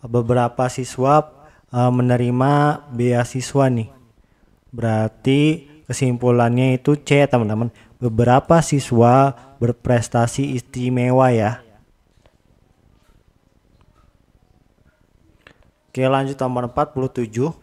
Beberapa siswa menerima beasiswa nih. Berarti kesimpulannya itu C teman-teman. Beberapa siswa berprestasi istimewa ya. Oke, lanjut nomor 47.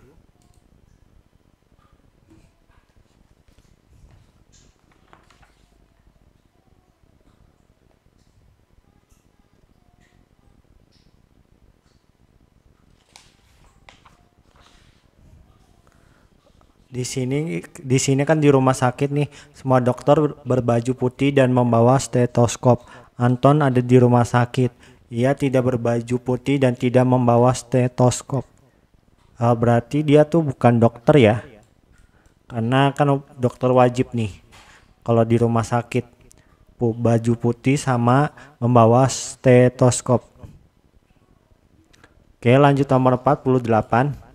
Di sini kan di rumah sakit nih, semua dokter berbaju putih dan membawa stetoskop. Anton ada di rumah sakit. Ia tidak berbaju putih dan tidak membawa stetoskop. Berarti dia tuh bukan dokter ya. Karena kan dokter wajib nih kalau di rumah sakit baju putih sama membawa stetoskop. Oke, lanjut nomor 48.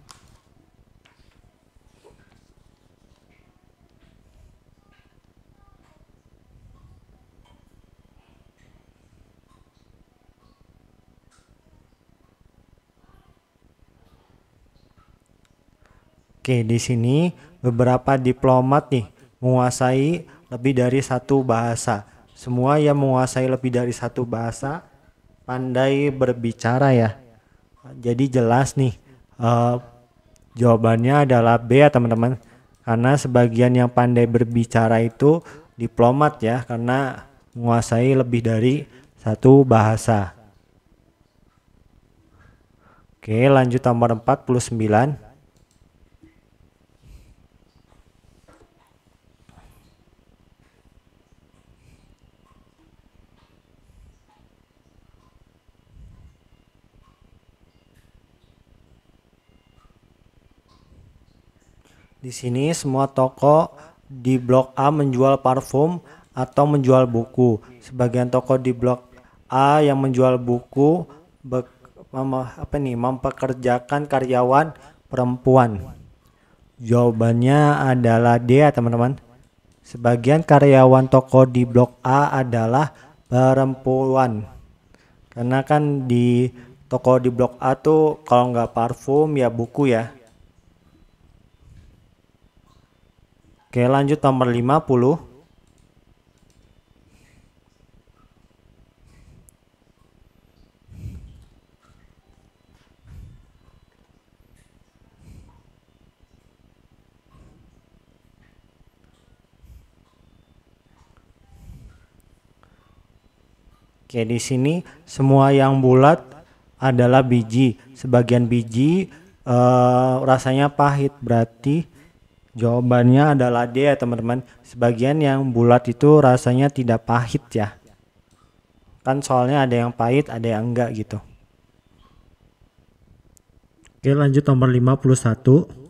Oke, di sini beberapa diplomat nih menguasai lebih dari satu bahasa. Semua yang menguasai lebih dari satu bahasa pandai berbicara ya. Jadi jelas nih jawabannya adalah B ya teman-teman. Karena sebagian yang pandai berbicara itu diplomat ya, karena menguasai lebih dari satu bahasa. Oke, lanjut nomor 49. Di sini semua toko di blok A menjual parfum atau menjual buku. Sebagian toko di blok A yang menjual buku mempekerjakan karyawan perempuan. Jawabannya adalah D ya teman-teman. Sebagian karyawan toko di blok A adalah perempuan. Karena kan di toko di blok A tuh kalau nggak parfum ya buku ya. Oke, lanjut nomor 50. Oke, di sini semua yang bulat adalah biji. Sebagian biji rasanya pahit, berarti jawabannya adalah D ya teman-teman. Sebagian yang bulat itu rasanya tidak pahit ya. Kan soalnya ada yang pahit, ada yang enggak gitu. Oke, lanjut nomor 51.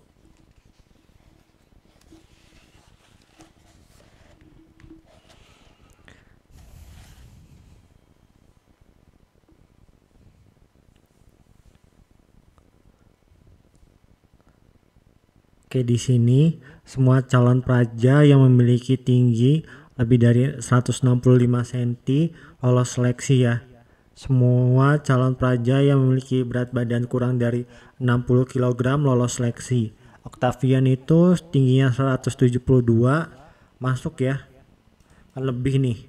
Oke, di sini semua calon praja yang memiliki tinggi lebih dari 165 cm lolos seleksi ya. Semua calon praja yang memiliki berat badan kurang dari 60 kg lolos seleksi. Octavian itu tingginya 172 masuk ya. Kan lebih nih.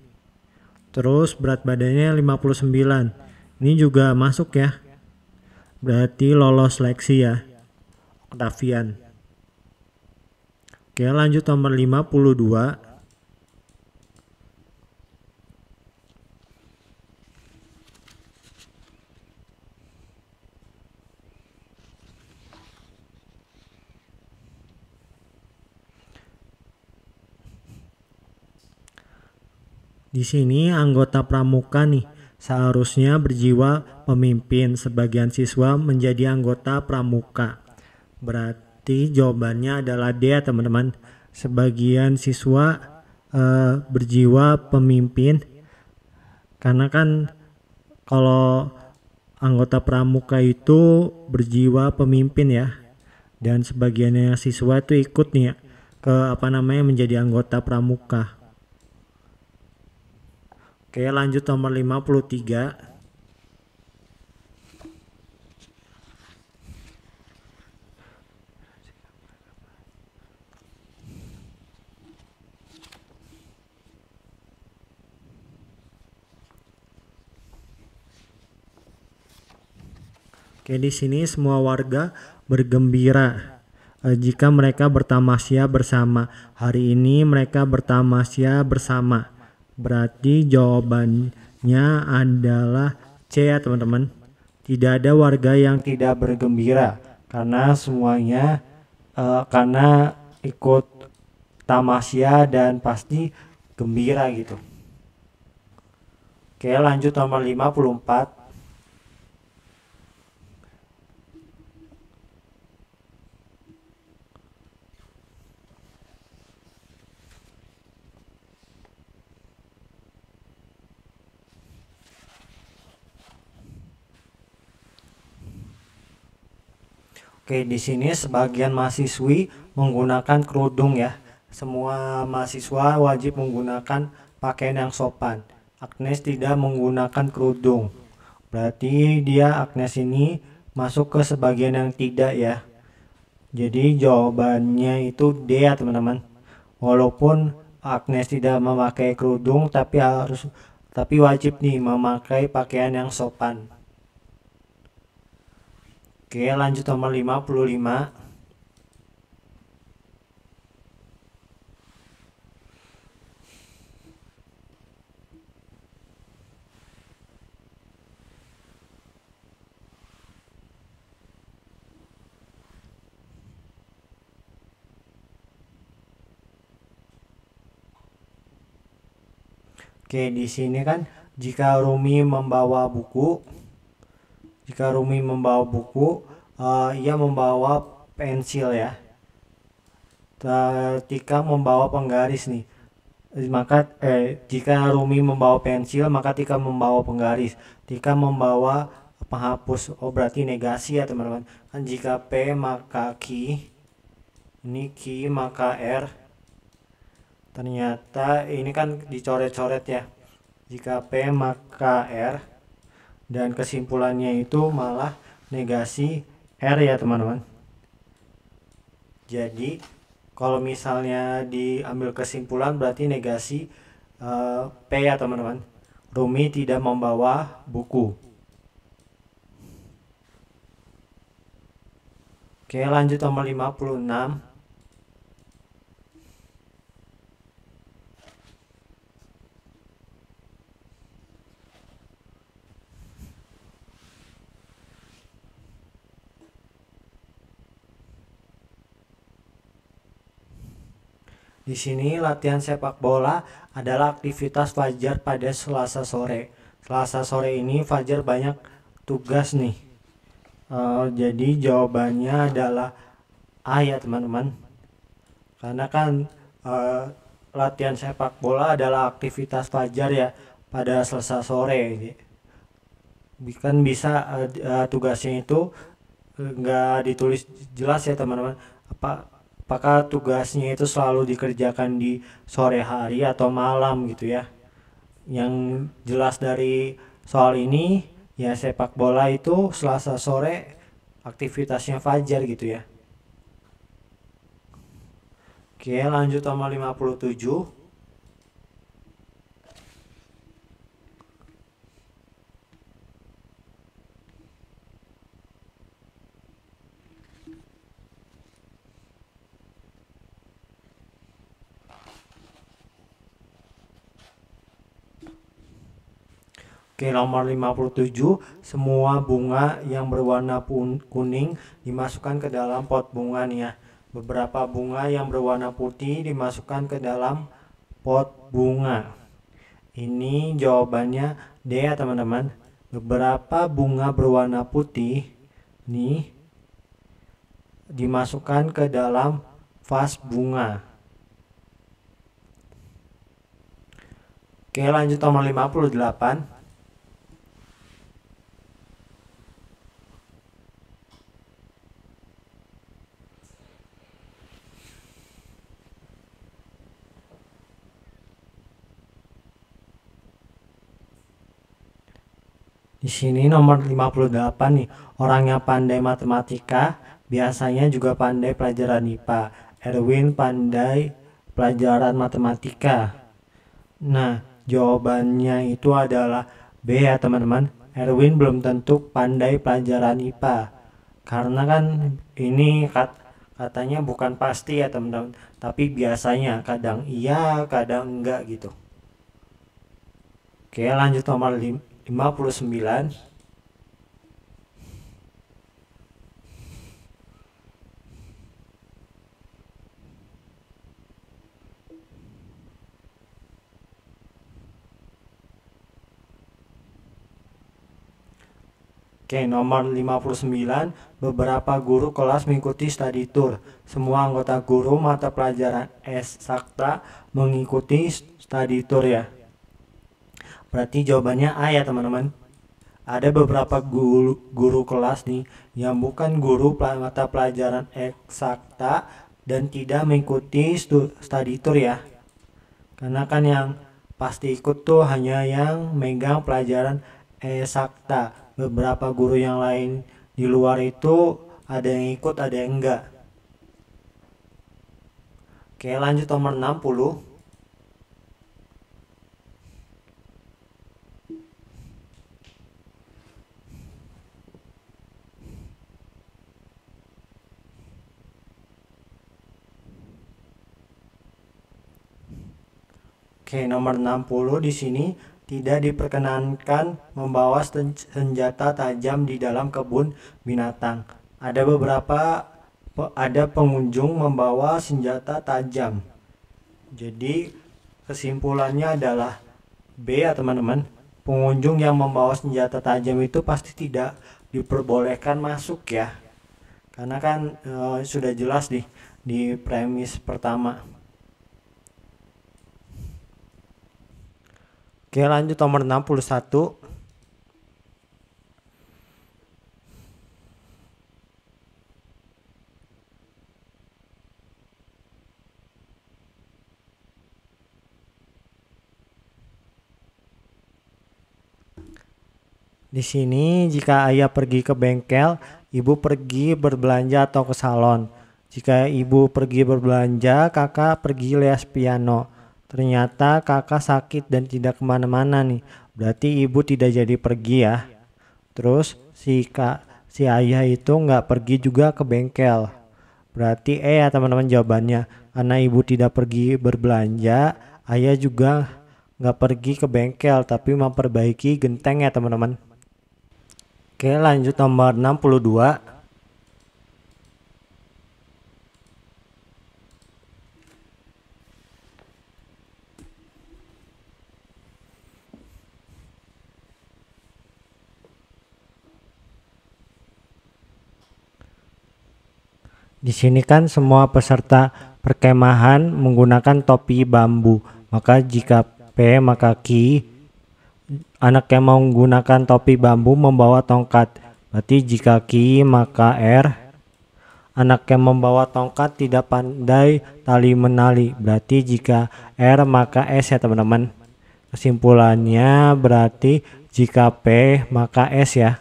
Terus berat badannya 59. Ini juga masuk ya. Berarti lolos seleksi ya. Octavian. Oke, lanjut nomor 52. Di sini anggota pramuka nih seharusnya berjiwa pemimpin. Sebagian siswa menjadi anggota pramuka. Berarti jawabannya adalah D ya teman-teman. Sebagian siswa berjiwa pemimpin. Karena kan kalau anggota pramuka itu berjiwa pemimpin ya. Dan sebagiannya siswa itu ikut nih ya, menjadi anggota pramuka. Oke, lanjut nomor 53. Oke, di sini semua warga bergembira jika mereka bertamasya bersama. Hari ini mereka bertamasya bersama. Berarti jawabannya adalah C ya teman-teman. Tidak ada warga yang tidak bergembira karena semuanya karena ikut tamasya dan pasti gembira gitu. Oke, lanjut nomor 54. Oke, di sini sebagian mahasiswi menggunakan kerudung ya. Semua mahasiswa wajib menggunakan pakaian yang sopan. Agnes tidak menggunakan kerudung. Berarti Agnes ini masuk ke sebagian yang tidak ya. Jadi jawabannya itu D ya teman-teman. Walaupun Agnes tidak memakai kerudung tapi wajib nih memakai pakaian yang sopan. Oke, lanjut nomor 55. Oke, di sini kan jika Rumi membawa buku, ia membawa pensil ya. Ketika membawa penggaris nih, maka jika Rumi membawa pensil, maka Tika membawa penggaris. Tika membawa penghapus. Oh, berarti negasi ya teman-teman. Kan jika P maka Q, ini Q maka R. Ternyata ini kan dicoret-coret ya. Jika P maka R, dan kesimpulannya itu malah negasi R ya teman-teman. Jadi kalau misalnya diambil kesimpulan berarti negasi P ya teman-teman. Rumi tidak membawa buku. Oke, lanjut nomor 56. Di sini latihan sepak bola adalah aktivitas Fajar pada Selasa sore. Selasa sore ini Fajar banyak tugas nih. Jadi jawabannya adalah A ya teman-teman. Karena kan latihan sepak bola adalah aktivitas Fajar ya pada Selasa sore. Kan bisa tugasnya itu nggak ditulis jelas ya teman-teman. Apakah tugasnya itu selalu dikerjakan di sore hari atau malam gitu ya. Yang jelas dari soal ini ya sepak bola itu Selasa sore aktivitasnya Fajar gitu ya. Oke, lanjut nomor 57. Oke, nomor 57, semua bunga yang berwarna kuning dimasukkan ke dalam pot bunga nih ya. Beberapa bunga yang berwarna putih dimasukkan ke dalam pot bunga. Ini jawabannya D ya teman-teman. Beberapa bunga berwarna putih nih dimasukkan ke dalam vas bunga. Oke, lanjut nomor 58. Di sini nomor 58 nih, orang yang pandai matematika biasanya juga pandai pelajaran IPA. Erwin pandai pelajaran matematika. Nah, jawabannya itu adalah B ya teman-teman. Erwin belum tentu pandai pelajaran IPA. Karena kan ini katanya bukan pasti ya teman-teman. Tapi biasanya kadang iya, kadang enggak gitu. Oke, lanjut nomor 59. Oke, nomor 59, beberapa guru kelas mengikuti study tour. Semua anggota guru mata pelajaran eksakta mengikuti study tour ya. Berarti jawabannya A ya teman-teman. Ada beberapa guru kelas nih yang bukan guru mata pelajaran eksakta dan tidak mengikuti study tour ya. Karena kan yang pasti ikut tuh hanya yang megang pelajaran eksakta. Beberapa guru yang lain di luar itu ada yang ikut, ada yang enggak. Oke, lanjut nomor 60. Oke, nomor 60 di sini tidak diperkenankan membawa senjata tajam di dalam kebun binatang. Ada pengunjung membawa senjata tajam. Jadi kesimpulannya adalah B ya teman-teman. Pengunjung yang membawa senjata tajam itu pasti tidak diperbolehkan masuk ya. Karena kan sudah jelas di premis pertama. Oke, lanjut nomor 61. Di sini jika ayah pergi ke bengkel, ibu pergi berbelanja atau ke salon. Jika ibu pergi berbelanja, kakak pergi les piano. Ternyata kakak sakit dan tidak kemana-mana nih. Berarti ibu tidak jadi pergi ya. Terus si ayah itu nggak pergi juga ke bengkel. Berarti ya teman-teman jawabannya. Karena ibu tidak pergi berbelanja, ayah juga nggak pergi ke bengkel tapi memperbaiki genteng ya teman-teman. Oke, lanjut nomor 62. Di sini kan semua peserta perkemahan menggunakan topi bambu. Maka jika P maka Q, anak yang mau menggunakan topi bambu membawa tongkat. Berarti jika Q maka R, anak yang membawa tongkat tidak pandai tali menali. Berarti jika R maka S ya teman-teman. Kesimpulannya berarti jika P maka S ya.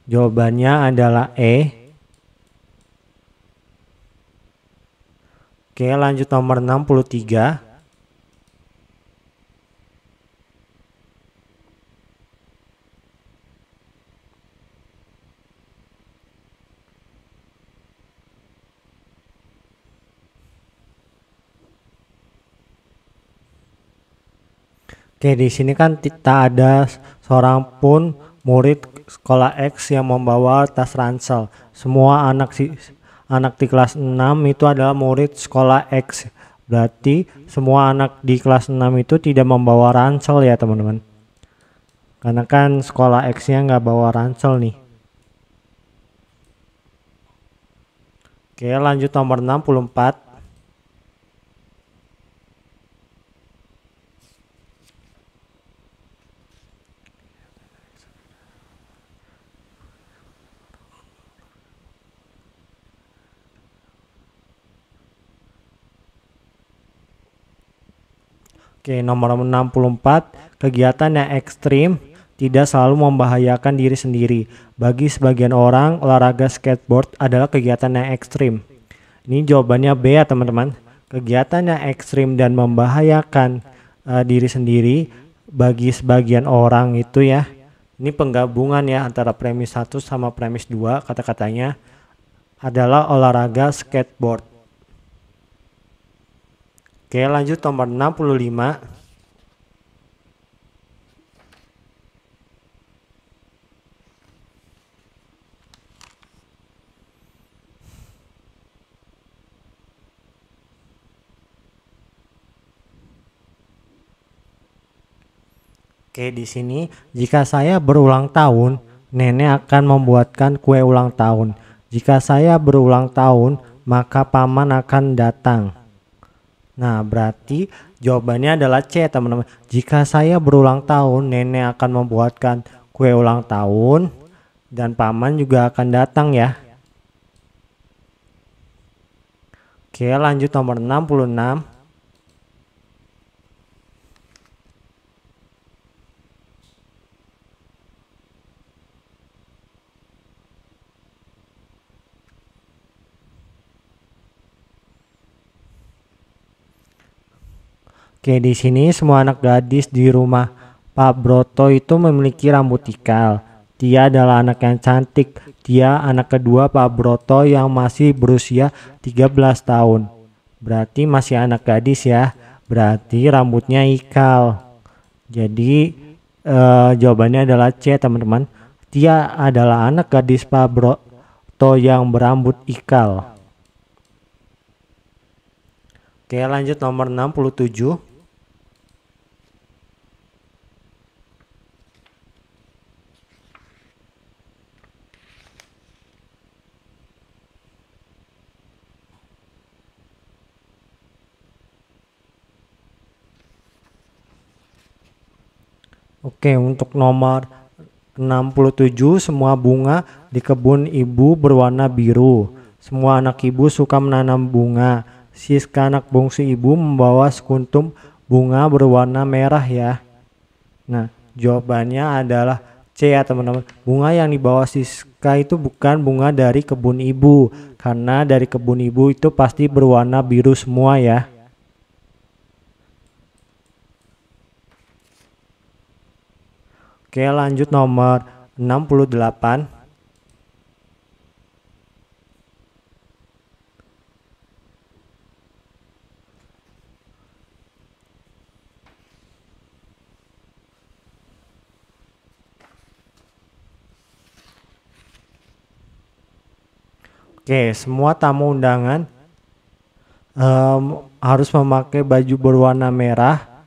Jawabannya adalah E. Oke, lanjut nomor 63. Oke, di sini kan tak ada seorang pun murid sekolah X yang membawa tas ransel. Semua anak di kelas 6 itu adalah murid sekolah X. Berarti semua anak di kelas 6 itu tidak membawa ransel ya teman-teman. Karena kan sekolah X-nya nggak bawa ransel nih. Oke, lanjut nomor 64. Oke, nomor 64, kegiatan yang ekstrim tidak selalu membahayakan diri sendiri. Bagi sebagian orang, olahraga skateboard adalah kegiatan yang ekstrim. Ini jawabannya B ya teman-teman. Kegiatan yang ekstrim dan membahayakan diri sendiri bagi sebagian orang itu ya. Ini penggabungan ya antara premis 1 sama premis 2 kata-katanya adalah olahraga skateboard. Oke, lanjut nomor 65. Oke, di sini jika saya berulang tahun, nenek akan membuatkan kue ulang tahun. Jika saya berulang tahun, maka paman akan datang. Nah, berarti jawabannya adalah C, teman-teman. Jika saya berulang tahun, nenek akan membuatkan kue ulang tahun dan paman juga akan datang ya. Oke, lanjut nomor 66. Oke, di sini semua anak gadis di rumah Pak Broto itu memiliki rambut ikal. Dia adalah anak yang cantik. Dia anak kedua Pak Broto yang masih berusia 13 tahun. Berarti masih anak gadis ya. Berarti rambutnya ikal. Jadi jawabannya adalah C, teman-teman. Dia adalah anak gadis Pak Broto yang berambut ikal. Oke, lanjut nomor 67. Oke, untuk nomor 67, semua bunga di kebun ibu berwarna biru. Semua anak ibu suka menanam bunga. Siska anak bungsu ibu membawa sekuntum bunga berwarna merah ya. Nah, jawabannya adalah C ya teman-teman. Bunga yang dibawa Siska itu bukan bunga dari kebun ibu. Karena dari kebun ibu itu pasti berwarna biru semua ya. Oke, lanjut nomor 68. Oke, semua tamu undangan harus memakai baju berwarna merah.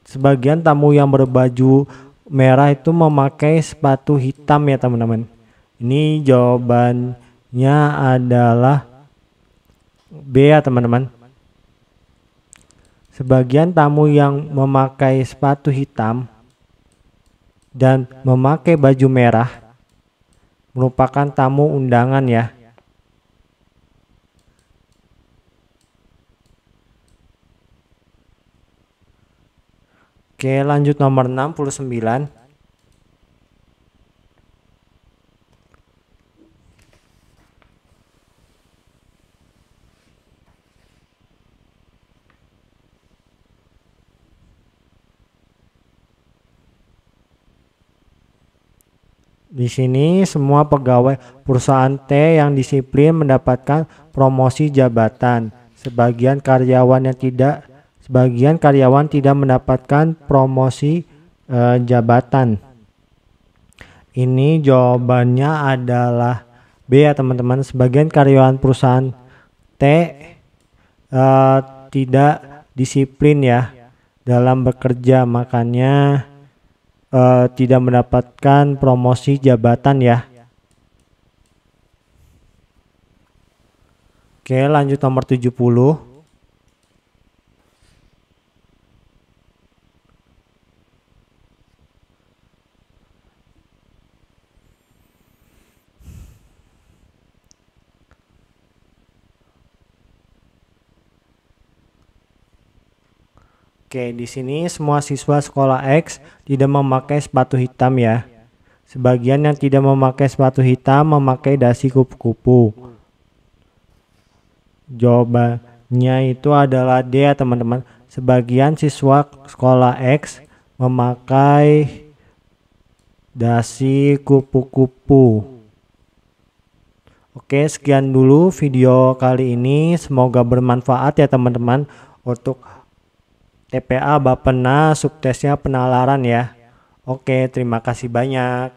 Sebagian tamu yang berbaju merah itu memakai sepatu hitam ya teman-teman. Ini jawabannya adalah B ya teman-teman. Sebagian tamu yang memakai sepatu hitam dan memakai baju merah merupakan tamu undangan ya. Oke, lanjut nomor 69. Di sini semua pegawai perusahaan T yang disiplin mendapatkan promosi jabatan. Sebagian karyawan tidak mendapatkan promosi jabatan. Ini jawabannya adalah B ya teman-teman. Sebagian karyawan perusahaan T eh, tidak disiplin ya dalam bekerja, makanya tidak mendapatkan promosi jabatan ya. Oke, lanjut nomor 70. Oke, di sini semua siswa sekolah X tidak memakai sepatu hitam ya. Sebagian yang tidak memakai sepatu hitam memakai dasi kupu-kupu. Jawabannya itu adalah D ya teman-teman. Sebagian siswa sekolah X memakai dasi kupu-kupu. Oke, sekian dulu video kali ini. Semoga bermanfaat ya teman-teman untuk TPA Bappenas subtesnya penalaran ya. Oke, terima kasih banyak.